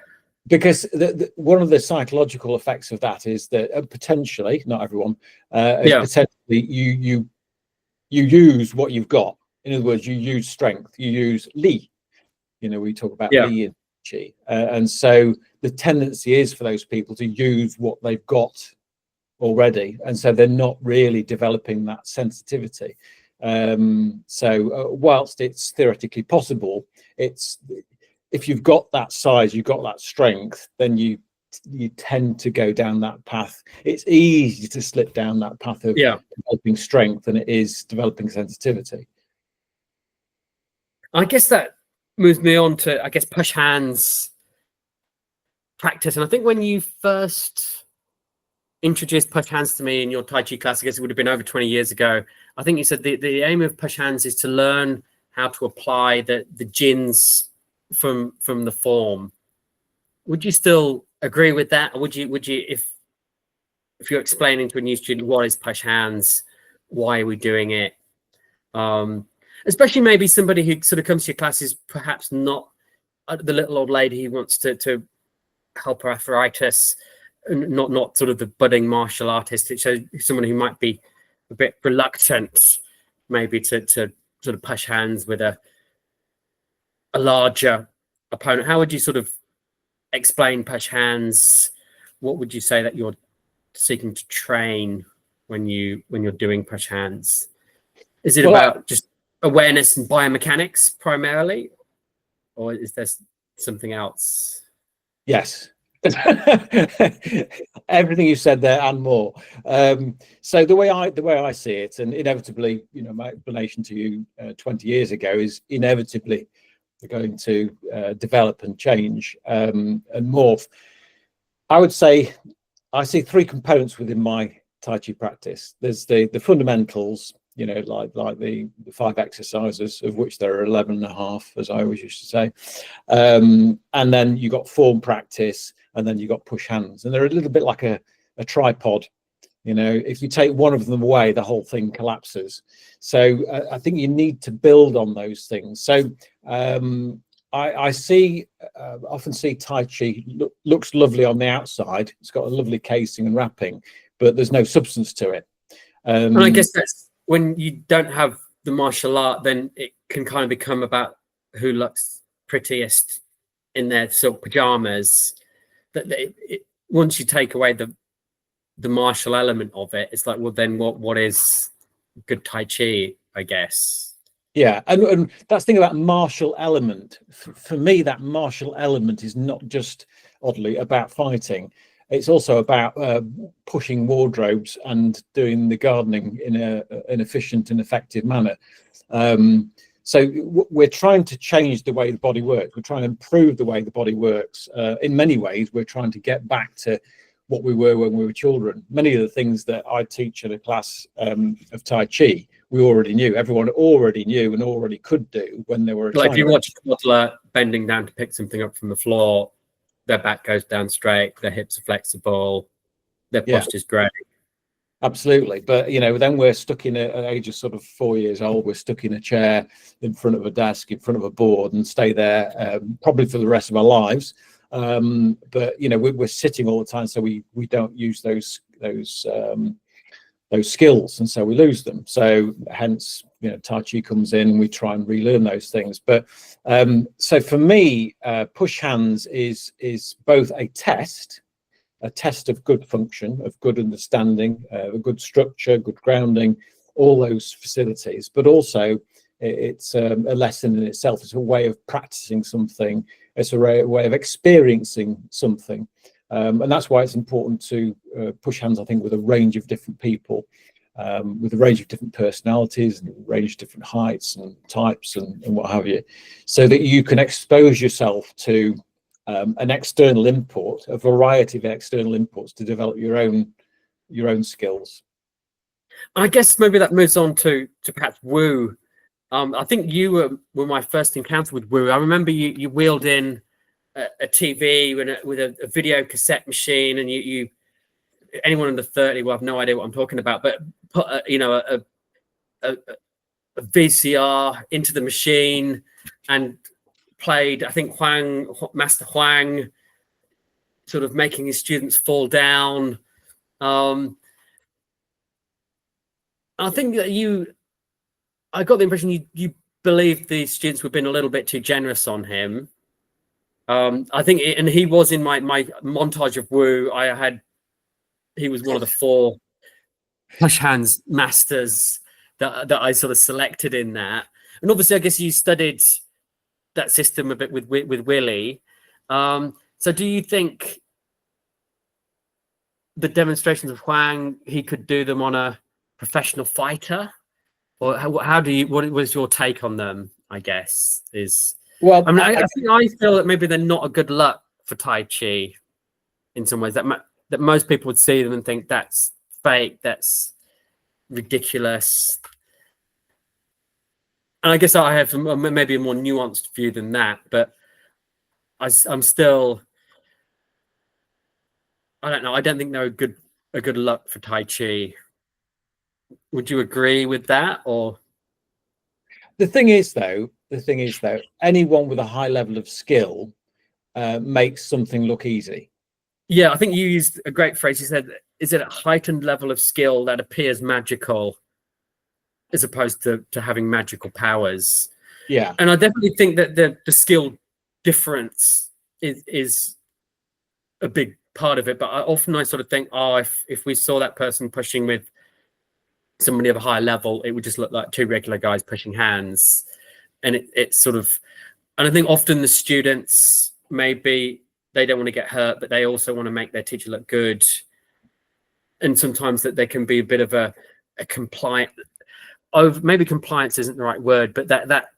Because one of the psychological effects of that is that potentially, not everyone, potentially you use what you've got. In other words, you use strength, you use li. You know, we talk about li and qi, and so the tendency is for those people to use what they've got already, and so they're not really developing that sensitivity. Whilst it's theoretically possible, it's, if you've got that size, you've got that strength, then you tend to go down that path. It's easy to slip down that path of developing strength than it is developing sensitivity. I guess that moves me on to, I guess, push hands practice. And I think when you first introduced push hands to me in your Tai Chi class, I guess it would have been over 20 years ago, I think you said the aim of push hands is to learn how to apply the jins from the form. Would you still agree with that? Or would you if you're explaining to a new student what is push hands, why are we doing it, especially maybe somebody who sort of comes to your class is perhaps not the little old lady who wants to help her arthritis, not sort of the budding martial artist. So someone who might be a bit reluctant maybe to sort of push hands with a larger opponent. How would you sort of explain push hands? What would you say that you're seeking to train when you're doing push hands? Is it about just awareness and biomechanics primarily, or is there something else? Yes. Everything you said there and more. So the way I see it, and inevitably, you know, my explanation to you 20 years ago is inevitably going to develop and change and morph. I would say I see three components within my Tai Chi practice. There's the fundamentals, you know, like the 5 exercises, of which there are 11 and a half, as I always used to say. And then you got form practice, and then you got push hands. And they're a little bit like a tripod. You know, if you take one of them away, the whole thing collapses. So I think you need to build on those things. So I often see Tai Chi looks lovely on the outside. It's got a lovely casing and wrapping, but there's no substance to it. And I guess that's when you don't have the martial art, then it can kind of become about who looks prettiest in their silk pajamas. Once you take away the martial element of it, it's like, well, then what is good Tai Chi, I guess. Yeah, and that's the thing about martial element. For me, that martial element is not just, oddly, about fighting. It's also about pushing wardrobes and doing the gardening in an efficient and effective manner. So we're trying to change the way the body works. We're trying to improve the way the body works. In many ways, we're trying to get back to what we were when we were children. Many of the things that I teach in a class of Tai Chi, we already knew. Everyone already knew and already could do when they were. Like if you watch a toddler bending down to pick something up from the floor, their back goes down straight, their hips are flexible, their posture's great. Absolutely. But, you know, then we're stuck in an age of sort of 4 years old. We're stuck in a chair in front of a desk, in front of a board, and stay there probably for the rest of our lives. But, you know, we're sitting all the time, so we don't use those skills, and so we lose them. So hence, Tai Chi comes in and we try and relearn those things. But so for me, push hands is both a test of good function, of good understanding, a good structure, good grounding, all those facilities, but also it's a lesson in itself. It's a way of practicing something. It's a way of experiencing something. And that's why it's important to push hands, I think, with a range of different people, with a range of different personalities and a range of different heights and types and what have you, so that you can expose yourself to an external input, a variety of external inputs to develop your own skills. I guess maybe that moves on to perhaps Wu. I think you were my first encounter with Wu. I remember you wheeled in a TV with a video cassette machine, and you anyone under 30 will have no idea what I'm talking about, but put a VCR into the machine and played, I think, Master Huang, sort of making his students fall down. I think that I got the impression you believed the students were being a little bit too generous on him. I think, and he was in my montage of Wu. He was one of the 4 push hands masters that I sort of selected in that. And obviously, I guess you studied that system a bit with Willie. So do you think the demonstrations of Huang, he could do them on a professional fighter? Or what was your take on them, I guess, is... Well, I mean, I think I feel that maybe they're not a good look for Tai Chi in some ways, that most people would see them and think that's fake, that's ridiculous. And I guess I have maybe a more nuanced view than that, but I'm still, I don't know, I don't think they're a good look for Tai Chi. Would you agree with that? Or the thing is though, anyone with a high level of skill makes something look easy. Yeah, I think you used a great phrase. You said, is it a heightened level of skill that appears magical as opposed to having magical powers? Yeah. And I definitely think that the skill difference is a big part of it. But I sort of think, if we saw that person pushing with somebody of a higher level, it would just look like 2 regular guys pushing hands. And it's sort of, and I think often the students, maybe they don't want to get hurt, but they also want to make their teacher look good. And sometimes that there can be a bit of a compliant, maybe compliance isn't the right word, but that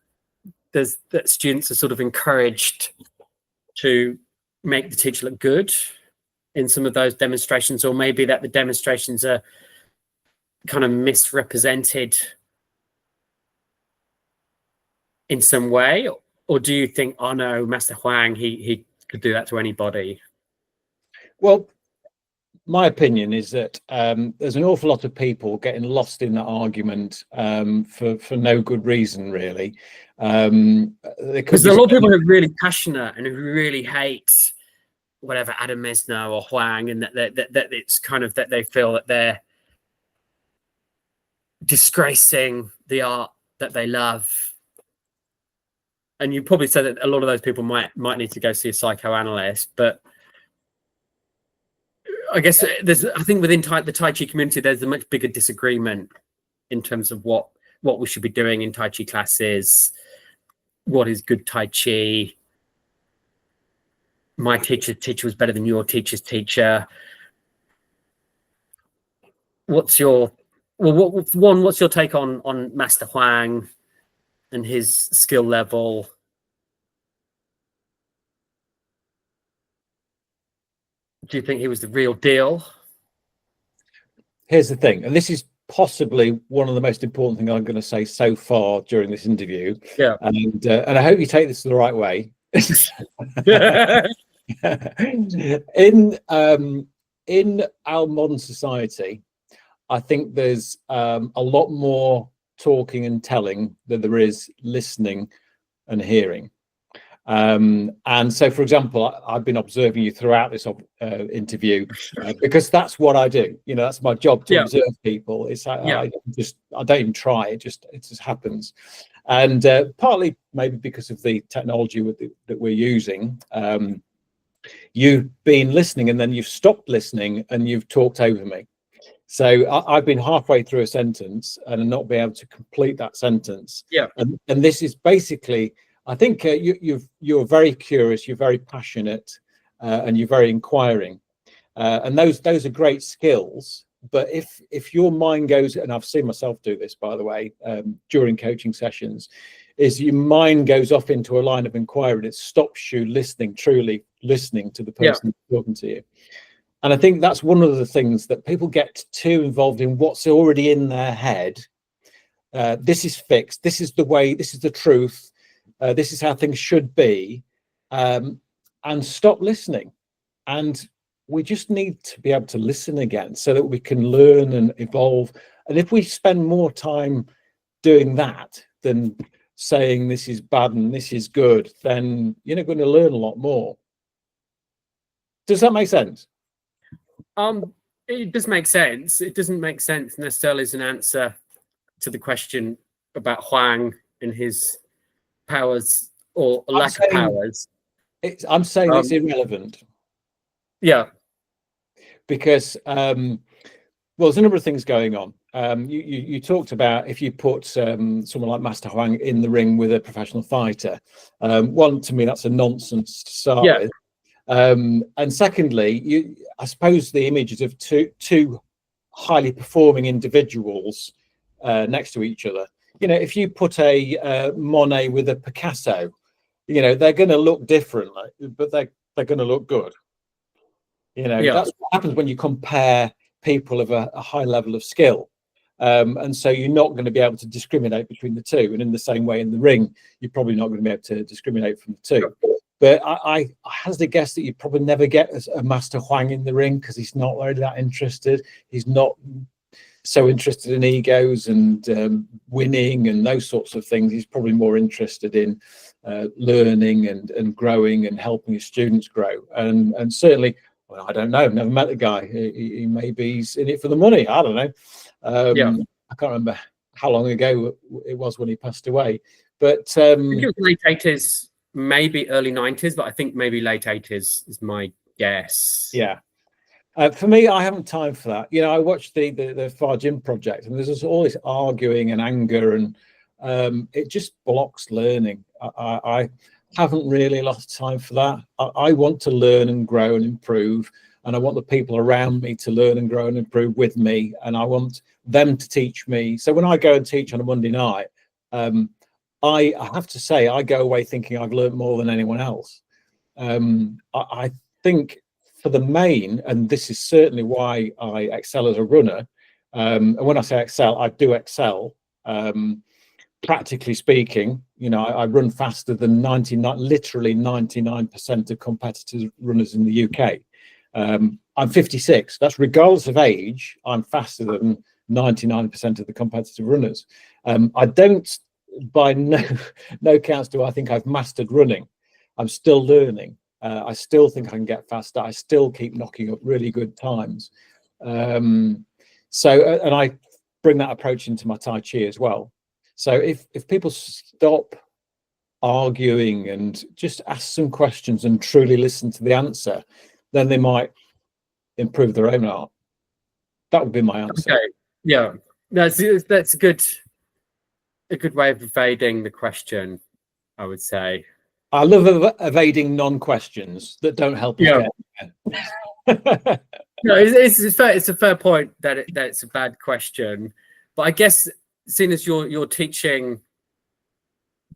students are sort of encouraged to make the teacher look good in some of those demonstrations, or maybe that the demonstrations are kind of misrepresented in some way. Or do you think, oh no, Master Huang, he could do that to anybody? Well, my opinion is that there's an awful lot of people getting lost in that argument for no good reason, really. Because a lot of people are really passionate and who really hate whatever Adam Mesner or Huang, and that it's kind of that they feel that they're disgracing the art that they love. And you probably said that a lot of those people might need to go see a psychoanalyst, but I guess I think within the Tai Chi community, there's a much bigger disagreement in terms of what we should be doing in Tai Chi classes. What is good Tai Chi? My teacher's teacher was better than your teacher's teacher. What's your take on Master Huang and his skill level? Do you think he was the real deal? Here's the thing, and this is possibly one of the most important things I'm going to say so far during this interview. Yeah. And I hope you take this the right way. In our modern society, I think there's a lot more talking and telling than there is listening and hearing. And so, for example, I've been observing you throughout this interview because that's what I do. You know, that's my job, to observe people. It's I don't even try. It just happens. And partly maybe because of the technology that we're using, you've been listening and then you've stopped listening and you've talked over me. So I've been halfway through a sentence and not be able to complete that sentence. Yeah. And this is basically, I think you're very curious, you're very passionate, and you're very inquiring. And those are great skills. But if your mind goes, and I've seen myself do this, by the way, during coaching sessions, is your mind goes off into a line of inquiry and it stops you listening, truly listening to the person talking to you. And I think that's one of the things that people get too involved in, what's already in their head. This is fixed. This is the way. This is the truth. This is how things should be. And stop listening. And we just need to be able to listen again so that we can learn and evolve. And if we spend more time doing that than saying this is bad and this is good, then you're not going to learn a lot more. Does that make sense? It does make sense. It doesn't make sense necessarily as an answer to the question about Huang and his powers or lack of powers. I'm saying it's irrelevant. Yeah. Because well, there's a number of things going on. You talked about if you put someone like Master Huang in the ring with a professional fighter. One, to me, that's a nonsense to start with. And secondly, I suppose the images of two highly performing individuals next to each other. You know, if you put a Monet with a Picasso, you know, they're going to look different, but they're going to look good. You know, that's what happens when you compare people of a high level of skill. And so you're not going to be able to discriminate between the two. And in the same way in the ring, you're probably not going to be able to discriminate from the two. But I hazard a guess that you probably never get a Master Huang in the ring because he's not really that interested. He's not so interested in egos and winning and those sorts of things. He's probably more interested in learning and growing and helping his students grow. And certainly, well, I don't know, I've never met the guy. He maybe he's in it for the money. I don't know. I can't remember how long ago it was when he passed away. But I think it was late 80s. Maybe early 90s, but I think maybe late 80s is my guess. Yeah. For me, I haven't time for that. You know, I watched the Far Gym Project, and there's all this arguing and anger, and it just blocks learning. I haven't really a lot of time for that. I want to learn and grow and improve, and I want the people around me to learn and grow and improve with me, and I want them to teach me. So when I go and teach on a Monday night, I have to say, I go away thinking I've learned more than anyone else. I think for the main, and this is certainly why I excel as a runner, and when I say excel, I do excel. Practically speaking, you know, I run faster than literally 99% of competitive runners in the UK. I'm 56. That's regardless of age. I'm faster than 99% of the competitive runners. I don't, by no counts do I think I've mastered running. I'm still learning. I still think I can get faster. I still keep knocking up really good times. And I bring that approach into my Tai Chi as well. So if people stop arguing and just ask some questions and truly listen to the answer, then they might improve their own art. That would be my answer. Okay. Yeah, that's a good way of evading the question, I would say. I love evading non-questions that don't help us get. No, it's a fair point that it's a bad question, but I guess seeing as you're teaching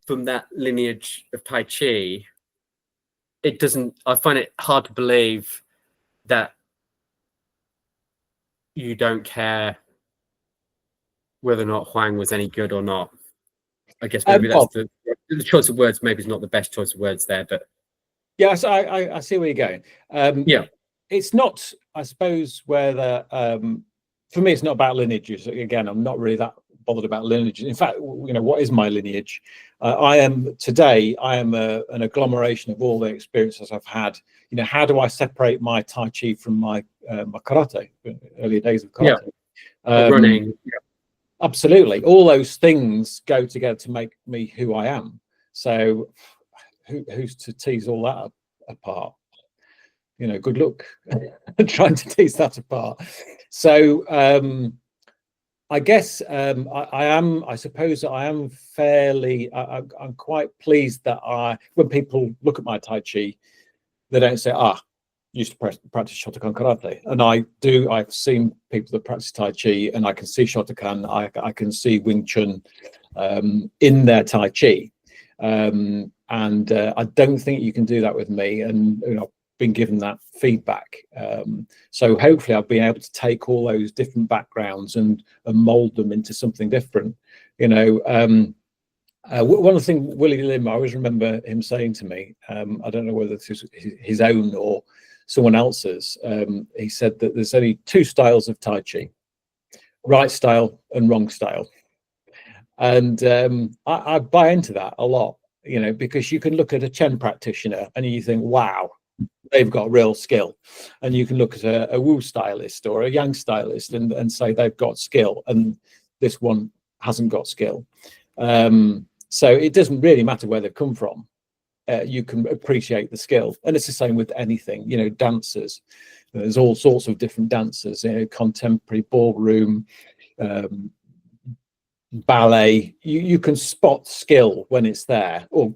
from that lineage of Tai Chi, I find it hard to believe that you don't care whether or not Huang was any good or not. I guess maybe that's the choice of words. Maybe it's not the best choice of words there, but yes, I see where you're going. Yeah, it's not, I suppose, where for me, it's not about lineages. Again, I'm not really that bothered about lineage. In fact, what is my lineage? I am an agglomeration of all the experiences I've had. How do I separate my Tai Chi from my karate, earlier days of karate? Running. Absolutely. All those things go together to make me who I am. So who's to tease all that apart? Good luck trying to tease that apart. So I guess I suppose I am fairly, I'm quite pleased that when people look at my Tai Chi, they don't say, used to practice Shotokan karate. And I've seen people that practice Tai Chi, and I can see Shotokan, I can see Wing Chun in their Tai Chi. And I don't think you can do that with me. And I've been given that feedback. So hopefully I'll be able to take all those different backgrounds and mold them into something different. One of the things Willie Lim, I always remember him saying to me, I don't know whether this is his own or someone else's, he said that there's only two styles of Tai Chi, right style and wrong style. And I buy into that a lot, because you can look at a Chen practitioner and you think, wow, they've got real skill. And you can look at a Wu stylist or a Yang stylist and say they've got skill, and this one hasn't got skill. So it doesn't really matter where they've come from. You can appreciate the skill, and it's the same with anything. Dancers, there's all sorts of different dancers, contemporary, ballroom, ballet. You can spot skill when it's there, or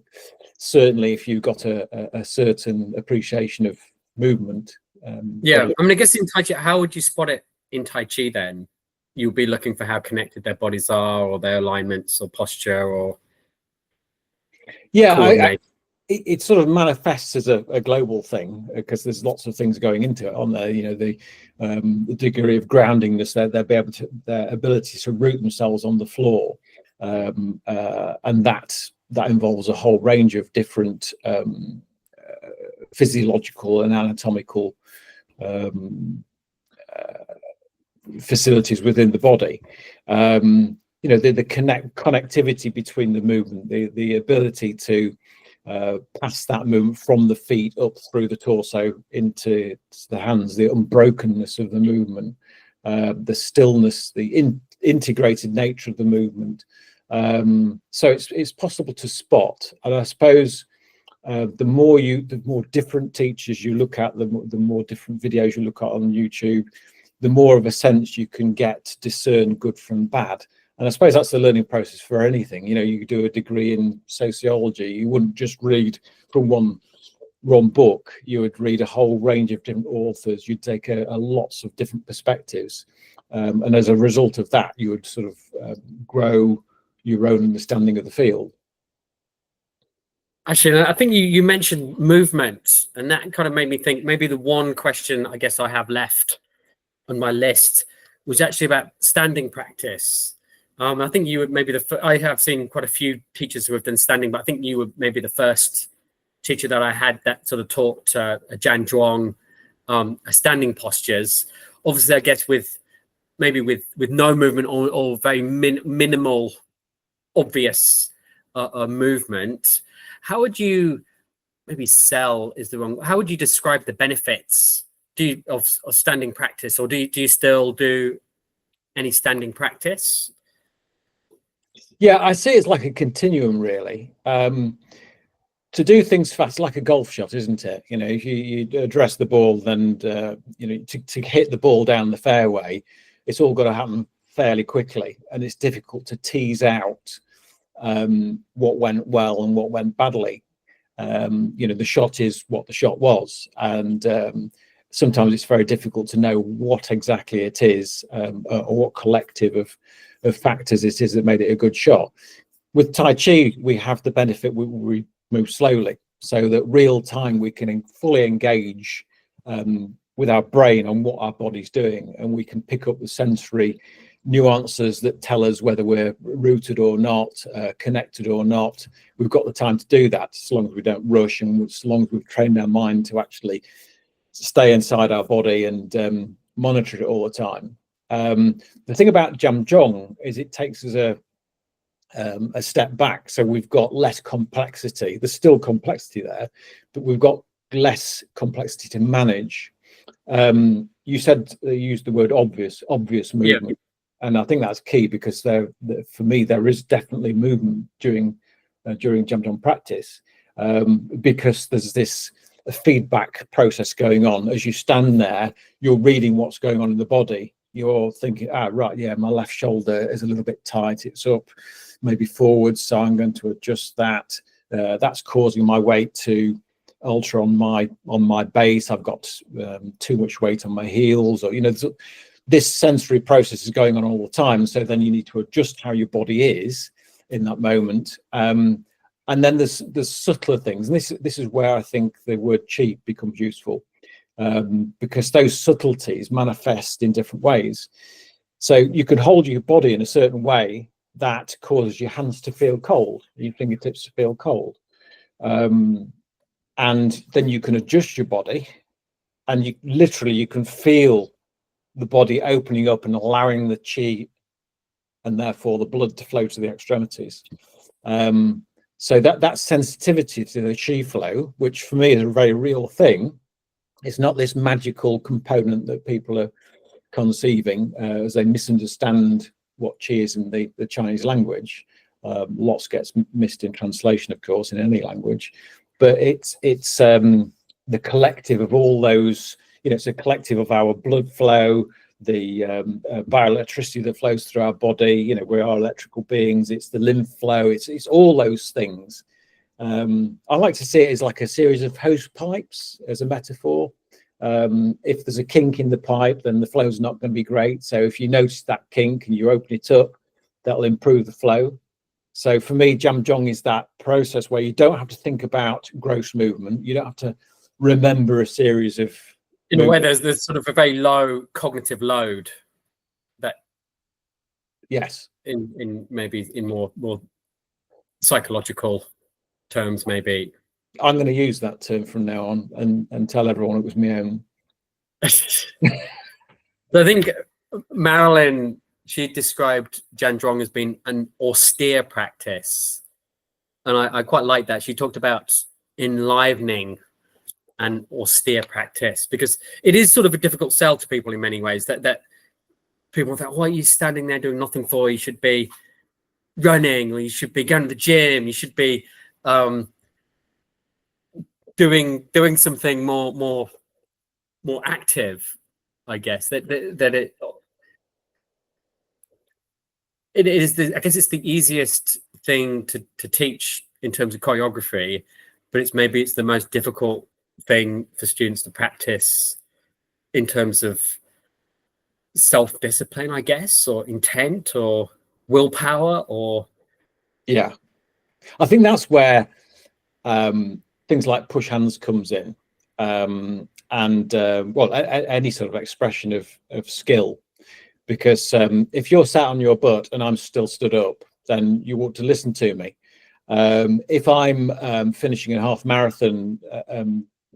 certainly if you've got a certain appreciation of movement. I guess in Tai Chi, how would you spot it in Tai Chi then? You'll be looking for how connected their bodies are, or their alignments, or posture, or it sort of manifests as a global thing, because there's lots of things going into it on there. The degree of groundingness, their ability to root themselves on the floor, and that involves a whole range of different physiological and anatomical facilities within the body. The connectivity between the movement, the ability to pass that movement from the feet up through the torso into the hands, the unbrokenness of the movement, the stillness, the integrated nature of the movement. So it's possible to spot. And I suppose the more different teachers you look at, the more different videos you look at on YouTube, the more of a sense you can get to discern good from bad. And I suppose that's the learning process for anything. You do a degree in sociology, you wouldn't just read from one book. You would read a whole range of different authors. You'd take a lots of different perspectives. And as a result of that, you would sort of grow your own understanding of the field. Actually, I think you mentioned movement, and that kind of made me think maybe the one question I guess I have left on my list was actually about standing practice. I think you were maybe I have seen quite a few teachers who have done standing, but I think you were maybe the first teacher that I had that sort of taught zhan, zhuang, standing postures. Obviously, I guess with no movement or very minimal obvious movement. How would you how would you describe the benefits of standing practice, or do you still do any standing practice? Yeah, I see it's like a continuum, really. To do things fast, like a golf shot, isn't it? If you address the ball, then to hit the ball down the fairway, it's all got to happen fairly quickly, and it's difficult to tease out what went well and what went badly. The shot is what the shot was, and sometimes it's very difficult to know what exactly it is, or what collective of factors it is that made it a good shot. With Tai Chi, we have the benefit we move slowly, so that real time we can fully engage with our brain on what our body's doing, and we can pick up the sensory nuances that tell us whether we're rooted or not, connected or not. We've got the time to do that, as long as we don't rush, and as long as we've trained our mind to actually stay inside our body and monitor it all the time. The thing about zhan is it takes us a step back, so we've got less complexity. There's still complexity there, but we've got less complexity to manage. You said you used the word obvious movement, and I think that's key, because for me there is definitely movement during zhan practice, because there's this feedback process going on. As you stand there, you're reading what's going on in the body. You're thinking, right, yeah, my left shoulder is a little bit tight, it's up, maybe forwards, so I'm going to adjust that. That's causing my weight to alter on my base. I've got too much weight on my heels, or this sensory process is going on all the time. So then you need to adjust how your body is in that moment. And then there's subtler things, and this is where I think the word qi becomes useful, because those subtleties manifest in different ways. So you could hold your body in a certain way that causes your hands to feel cold, your fingertips to feel cold, and then you can adjust your body, and you can feel the body opening up and allowing the qi and therefore the blood to flow to the extremities. So that sensitivity to the qi flow, which for me is a very real thing, it's not this magical component that people are conceiving as they misunderstand what qi is in the Chinese language. Lots gets missed in translation, of course, in any language, but it's the collective of all those. It's a collective of our blood flow, the bioelectricity that flows through our body. We are electrical beings. It's the lymph flow. It's all those things. I like to see it as like a series of hose pipes, as a metaphor. If there's a kink in the pipe, then the flow's not going to be great. So if you notice that kink and you open it up, that'll improve the flow. So for me, zhan is that process where you don't have to think about gross movement. You don't have to remember a series of. In a way, there's sort of a very low cognitive load that. Yes. In maybe in more psychological terms, maybe. I'm going to use that term from now on and tell everyone it was my own. I think Marilyn, she described zhan as being an austere practice, and I quite like that. She talked about enlivening an austere practice, because it is sort of a difficult sell to people in many ways, that people think, why are you standing there doing nothing for? You should be running, or you should be going to the gym, you should be doing something more active, I guess. That it is I guess it's the easiest thing to teach in terms of choreography, but it's the most difficult thing for students to practice in terms of self-discipline, I guess, or intent, or willpower, or I think that's where things like push hands comes in, and any sort of expression of skill, because if you're sat on your butt and I'm still stood up, then you want to listen to me. If I'm finishing a half marathon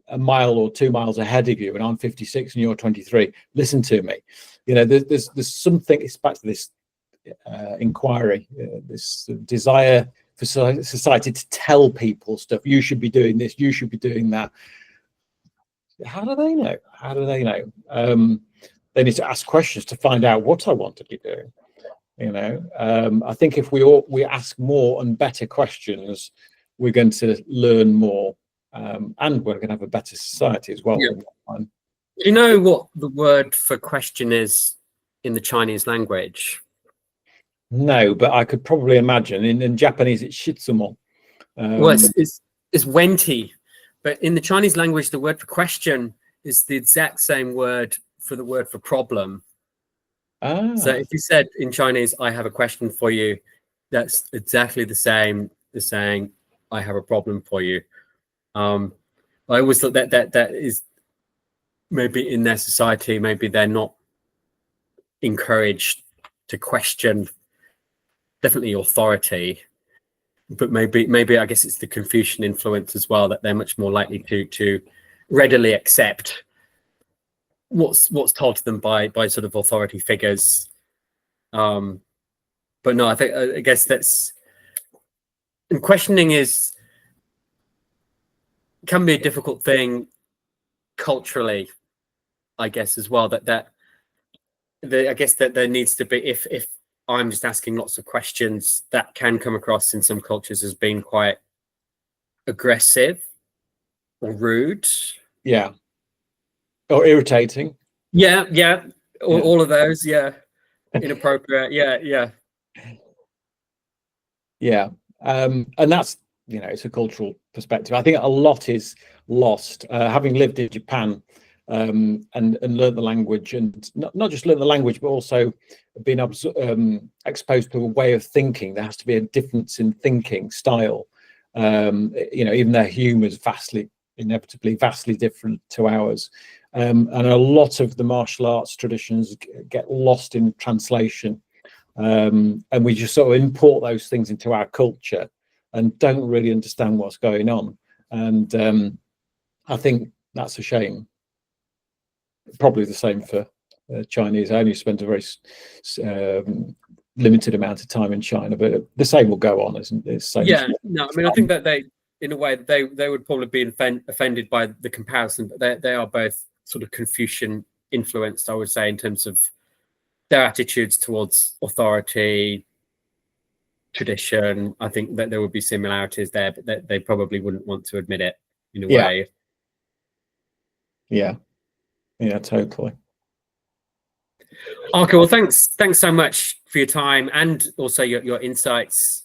a mile or 2 miles ahead of you, and I'm 56 and you're 23, listen to me. There's something. It's back to this inquiry, this desire for society to tell people stuff. You should be doing this, you should be doing that. How do they know? They need to ask questions to find out what I want to be doing. I think if we ask more and better questions, we're going to learn more, and we're going to have a better society as well. Do you know what the word for question is in the Chinese language? No, but I could probably imagine. In Japanese, it's shitsumon. Well, it's wenti, but in the Chinese language, the word for question is the exact same word for the word for problem. So if you said in Chinese, I have a question for you, that's exactly the same as saying, I have a problem for you. I always thought that is maybe in their society, maybe they're not encouraged to question, definitely authority, but maybe I guess it's the Confucian influence as well, that they're much more likely to readily accept what's told to them by sort of authority figures. But no, I guess that's, and questioning can be a difficult thing culturally, I guess, as well. I guess that there needs to be, if I'm just asking lots of questions, that can come across in some cultures as being quite aggressive or rude. Yeah. Or irritating. Yeah. All of those. Yeah. Inappropriate. Yeah. And that's, it's a cultural perspective. I think a lot is lost. Having lived in Japan and learned the language, and not just learned the language, but also being exposed to a way of thinking. There has to be a difference in thinking style. Even their humor is inevitably vastly different to ours. And a lot of the martial arts traditions get lost in translation. And we just sort of import those things into our culture and don't really understand what's going on. And I think that's a shame. Probably the same for Chinese. I only spent a very limited amount of time in China, but the same will go on, isn't it? Yeah, no, I mean, I think that they, in a way, they would probably be offended by the comparison, but they are both sort of Confucian influenced, I would say, in terms of their attitudes towards authority, tradition. I think that there would be similarities there, but they probably wouldn't want to admit it in a way. Yeah, totally. Okay, well, thanks so much for your time and also your insights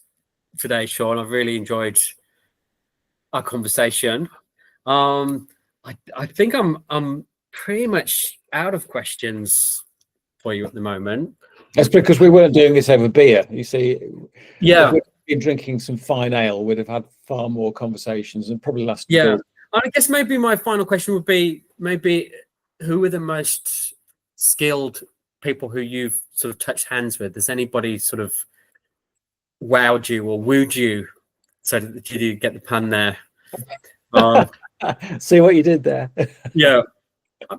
today, Sean. I've really enjoyed our conversation. I think I'm pretty much out of questions for you at the moment. That's because we weren't doing this over beer. You see, yeah, if we'd been drinking some fine ale, we'd have had far more conversations and probably lasted. Yeah, I guess maybe my final question would be who are the most skilled people who you've sort of touched hands with? Has anybody sort of wowed you or wooed you? So did you get the pun there? See what you did there. Yeah.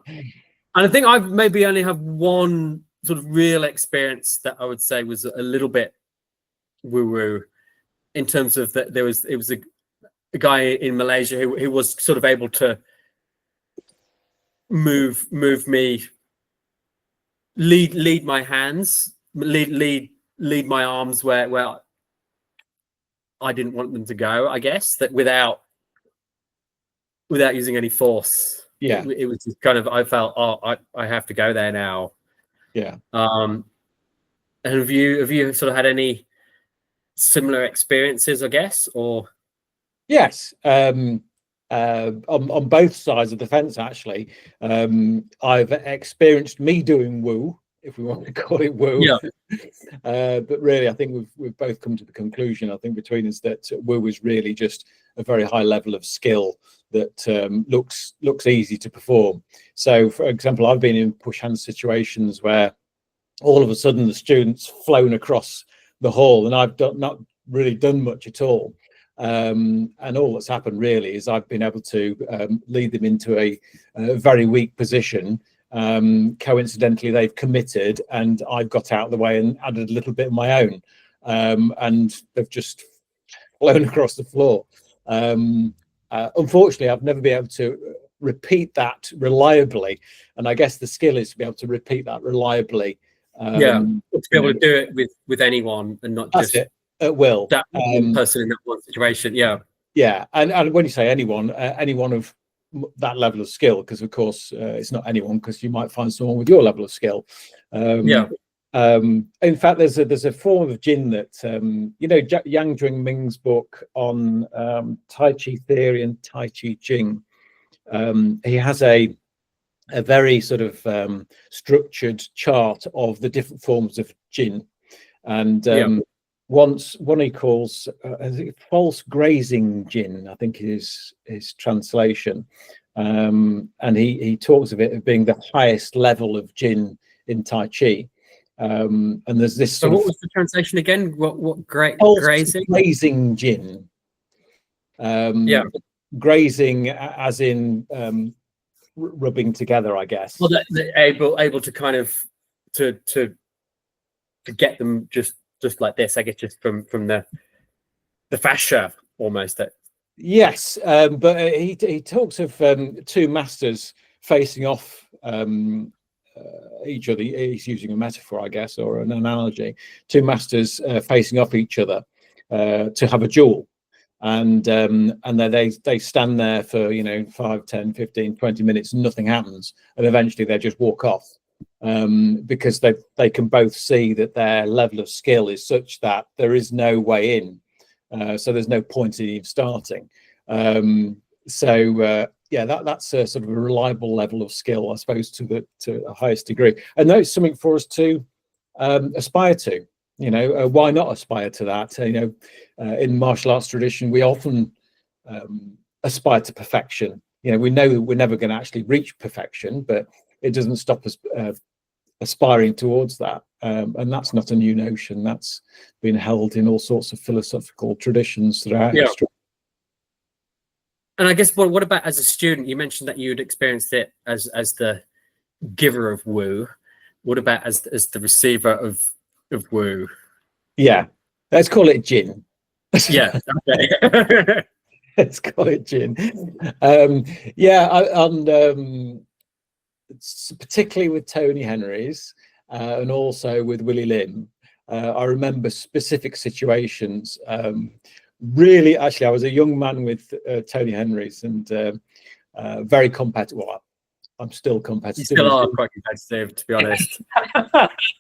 And I think I've maybe only have one sort of real experience that I would say was a little bit woo-woo in terms of that it was a guy in Malaysia who was sort of able to move me, lead my hands, lead my arms where I didn't want them to go, I guess, that without using any force. Yeah, it was just kind of, I felt, I have to go there now. Yeah. And have you sort of had any similar experiences, I guess, or? Yes. On both sides of the fence, actually. I've experienced me doing woo, if we want to call it woo. Yeah. But really, I think we've both come to the conclusion, I think, between us that woo is really just a very high level of skill that looks easy to perform. So, for example, I've been in push hand situations where all of a sudden the student's flown across the hall and I've not really done much at all. And all that's happened really is I've been able to lead them into a very weak position. Coincidentally, they've committed and I've got out of the way and added a little bit of my own. And they've just flown across the floor. Unfortunately, I've never been able to repeat that reliably. And I guess the skill is to be able to repeat that reliably. To be able to do it with anyone and not just at will. That one person in that one situation. Yeah. And when you say anyone of that level of skill, because of course it's not anyone, because you might find someone with your level of skill. In fact, there's a form of jinn that Yang Jungming's book on Tai Chi theory and Tai Chi Ching. He has a very sort of structured chart of the different forms of jinn, and one he calls false grazing jinn, I think is his translation, and he talks of it as being the highest level of jinn in Tai Chi. And there's this. So what was the translation again? What grazing? Grazing jinn. Grazing, as in rubbing together, I guess. Well, they're able to kind of to get them just like this, I guess, just from the fascia almost. That Yes, but he talks of two masters facing off each other. He's using a metaphor, I guess, or an analogy. Two masters facing off each other to have a duel. And then they stand there for 5, 10, 15, 20 minutes and nothing happens, and eventually they just walk off because they can both see that their level of skill is such that there is no way in, so there's no point in even starting. That's a sort of a reliable level of skill, I suppose, to the highest degree, and that's something for us to aspire to. Why not aspire to that? In martial arts tradition, we often aspire to perfection. We know we're never going to actually reach perfection, but it doesn't stop us aspiring towards that. And that's not a new notion. That's been held in all sorts of philosophical traditions throughout history. And I guess, what about as a student? You mentioned that you'd experienced it as the giver of Wu. What about as the receiver of Wu? Yeah, let's call it Jin. Yeah, okay. Let's call it Jin. Particularly with Tony Henry's and also with Willie Lim, I remember specific situations. Really, actually, I was a young man with Tony Henry's and very competitive. Well, I'm still competitive. You still are quite competitive, to be honest.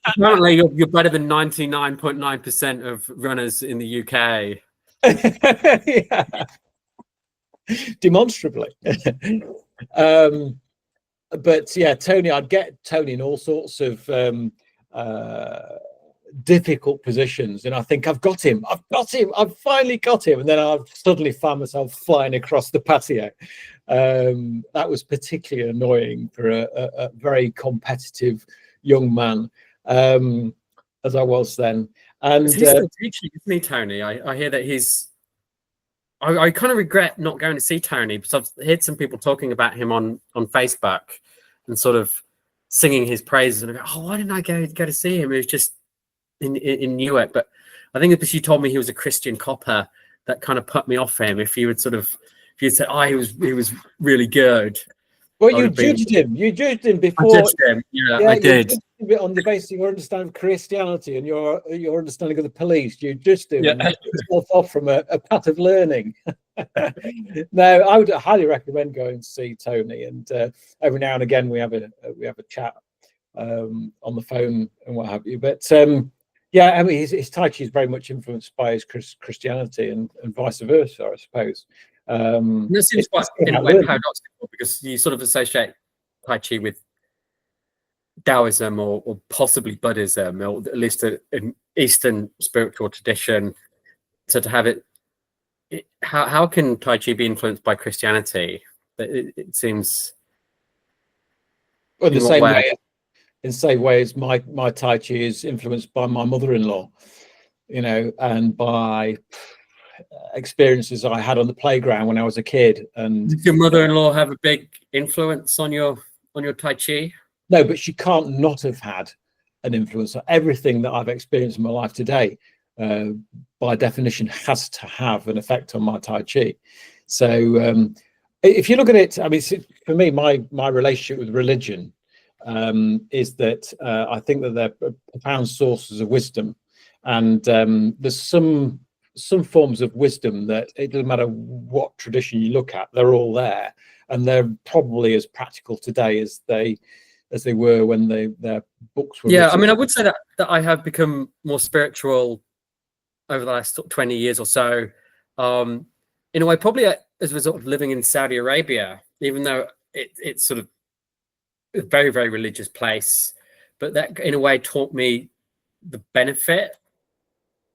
Apparently, you're better than 99.9% of runners in the UK. Yeah. Demonstrably. But yeah, Tony, I'd get Tony in all sorts of difficult positions, and I think I've finally got him, and then I've suddenly found myself flying across the patio. That was particularly annoying for a very competitive young man, as I was then. And he's still teaching, isn't he, Tony? I hear that he's. I kind of regret not going to see Tony, because I've heard some people talking about him on Facebook and sort of singing his praises, and I go, oh, why didn't I go to see him? It was just in Newark. But I think because you told me he was a Christian copper, that kind of put me off him. If you'd said, oh, he was really good. Well, you judged him. You judged him before. I judged him. Yeah, I did. On the basis of your understanding of Christianity and your understanding of the police, you judged him. Yeah. And took yourself off from a path of learning. No, I would highly recommend going to see Tony. And every now and again we have a chat on the phone and what have you. But yeah, I mean, his Tai Chi is very much influenced by his Christianity and vice versa, I suppose. This seems quite in a way paradoxical, because you sort of associate Tai Chi with Taoism or possibly Buddhism, or at least an Eastern spiritual tradition. So to have it, how can Tai Chi be influenced by Christianity? It seems. Well, in the same way as my Tai Chi is influenced by my mother-in-law, and by experiences I had on the playground when I was a kid. And did your mother-in-law have a big influence on your Tai Chi? No, but she can't not have had an influence. Everything that I've experienced in my life today, by definition, has to have an effect on my Tai Chi. So if you look at it, I mean, for me, my relationship with religion is that I think that they're profound sources of wisdom, and there's some forms of wisdom that it doesn't matter what tradition you look at, they're all there, and they're probably as practical today as they were when their books were written. I mean, I would say that I have become more spiritual over the last 20 years or so, in a way, probably as a result of living in Saudi Arabia, even though it's sort of a very, very religious place, but that in a way taught me the benefit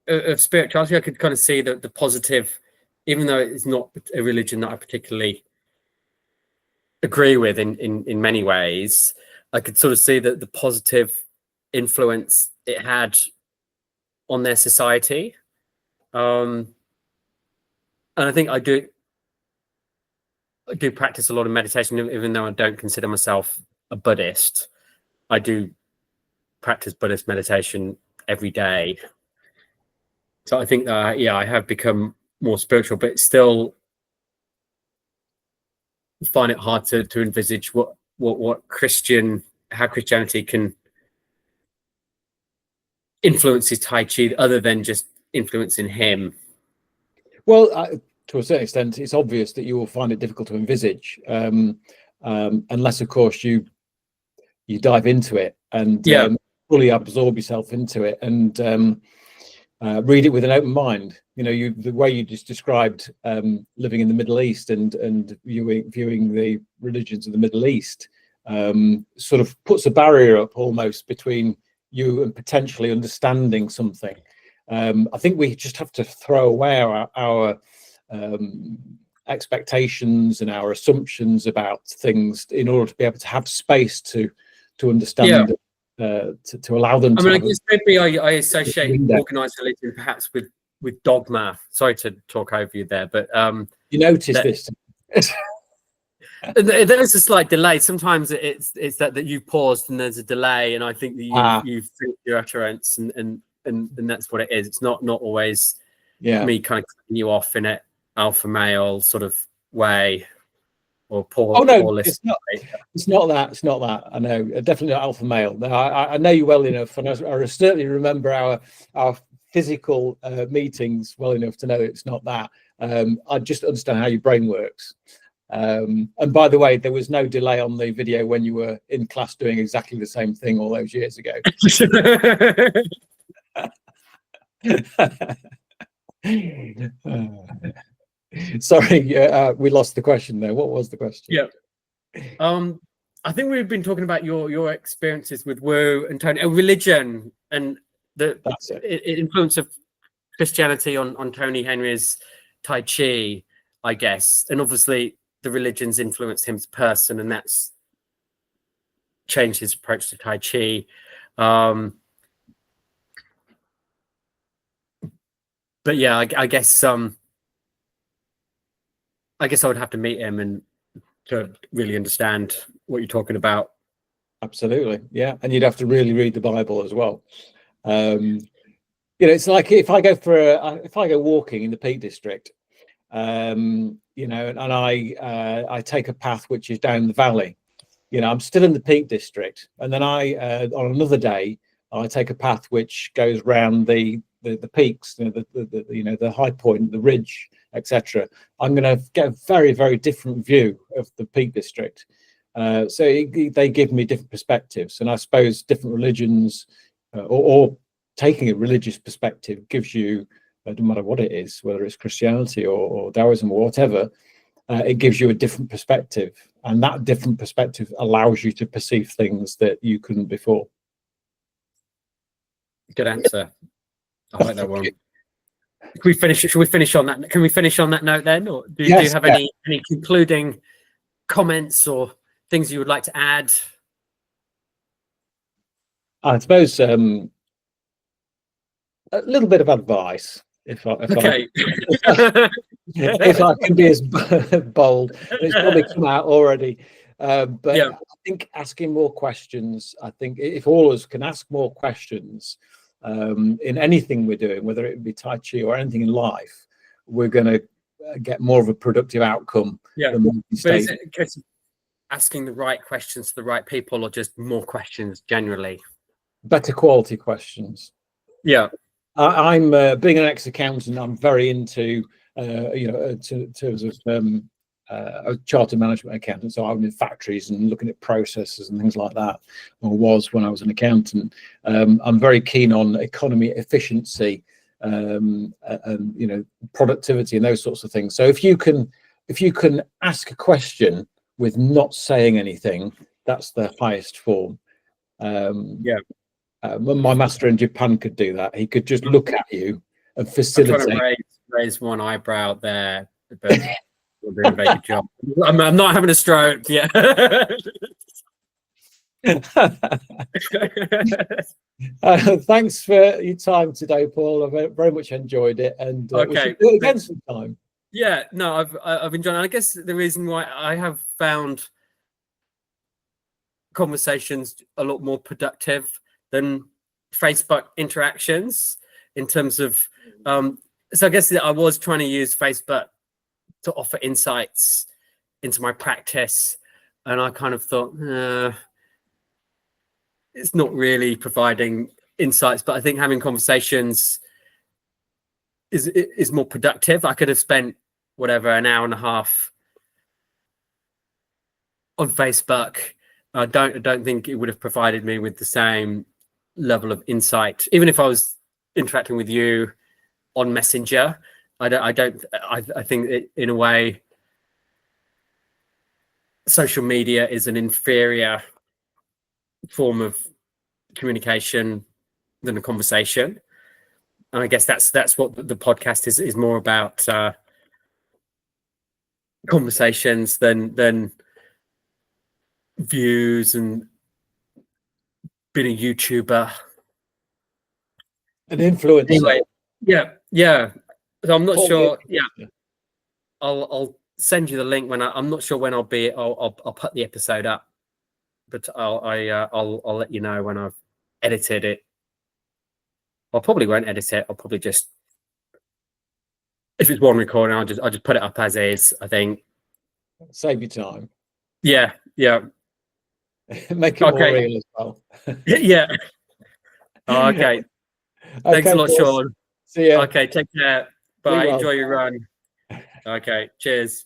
of spirituality. I could kind of see the positive, even though it's not a religion that I particularly agree with in many ways. I could sort of see the positive influence it had on their society. And I think I do. do practice a lot of meditation, even though I don't consider myself a Buddhist. I do practice Buddhist meditation every day. So I think that, yeah, I have become more spiritual, but still find it hard to envisage how Christianity can influence his Tai Chi other than just influencing him. Well, to a certain extent, it's obvious that you will find it difficult to envisage, unless, of course, you dive into it and fully absorb yourself into it and read it with an open mind. You know, the way you just described living in the Middle East and viewing the religions of the Middle East sort of puts a barrier up almost between you and potentially understanding something. I think we just have to throw away our expectations and our assumptions about things in order to be able to have space to understand, to allow them. I mean, I guess maybe I associate organized religion perhaps with dogma. Sorry to talk over you there, but you notice this. There's a slight delay. Sometimes it's that you paused and there's a delay, and I think that you've finished your utterance, and that's what it is. It's not always me kind of cutting you off in an alpha male sort of way, or poor. Oh no, it's not. It's not that. It's not that. I know, definitely not alpha male. No, I know you well enough, and I certainly remember our physical meetings well enough to know it's not that. I just understand how your brain works. And by the way, there was no delay on the video when you were in class doing exactly the same thing all those years ago. Sorry, we lost the question there. What was the question? Yeah. I think we've been talking about your experiences with Wu and Tony, religion, and the influence of Christianity on Tony Henry's Tai Chi, I guess, and obviously the religion's influenced him as a person, and that's changed his approach to Tai Chi. But yeah, I guess I would have to meet him and to really understand what you're talking about. Absolutely, yeah, and you'd have to really read the Bible as well. You know, it's like if I go walking in the Peak District, you know, and I take a path which is down the valley. You know, I'm still in the Peak District, and then on another day I take a path which goes round the peaks, you know, the high point, the ridge, etc. I'm going to get a very, very different view of the Peak District. So they give me different perspectives, and I suppose different religions, or taking a religious perspective, gives you, no matter what it is, whether it's Christianity or Taoism or whatever, it gives you a different perspective, and that different perspective allows you to perceive things that you couldn't before. Good answer. I like that one. Should we finish on that? Can we finish on that note then, or do you have any concluding comments or things you would like to add? I suppose a little bit of advice, if I can be as bold. It's probably come out already, but I think asking more questions. I think if all of us can ask more questions in anything we're doing, whether it be Tai Chi or anything in life, we're going to get more of a productive outcome. Yeah, but is it asking the right questions to the right people, or just more questions generally? Better quality questions. Yeah. I'm being an ex-accountant. I'm very into, you know, in terms of a chartered management accountant. So I'm in factories and looking at processes and things like that, or was when I was an accountant. I'm very keen on economy, efficiency, and you know, productivity and those sorts of things. So if you can ask a question with not saying anything, that's the highest form. My master in Japan could do that. He could just look at you and facilitate. I'm trying to raise one eyebrow there, but we're doing a very good job. I'm not having a stroke. Yeah. Thanks for your time today, Paul. I very much enjoyed it, and we should do it again sometime. Yeah, no, I've enjoyed it. I guess the reason why I have found conversations a lot more productive than Facebook interactions in terms of so I guess that I was trying to use Facebook to offer insights into my practice, and I kind of thought it's not really providing insights, but I think having conversations is more productive. I could have spent whatever an hour and a half on Facebook. I don't think it would have provided me with the same level of insight, even if I was interacting with you on Messenger. I think it, in a way, social media is an inferior form of communication than a conversation, and I guess that's what the podcast is more about, conversations than views and being a YouTuber. An influencer. Anyway, yeah. So I'm not Call sure. me. Yeah, I'll send you the link when I'm not sure when I'll be. I'll put the episode up, but I'll let you know when I've edited it. I probably won't edit it. I'll probably just, if it's one recording, I'll just put it up as is, I think. Save your time. Yeah. Make it more real as well. Yeah. Oh, okay. Thanks a lot, cool. Sean. See ya. Okay, take care. Bye. Enjoy your run. Okay. Cheers.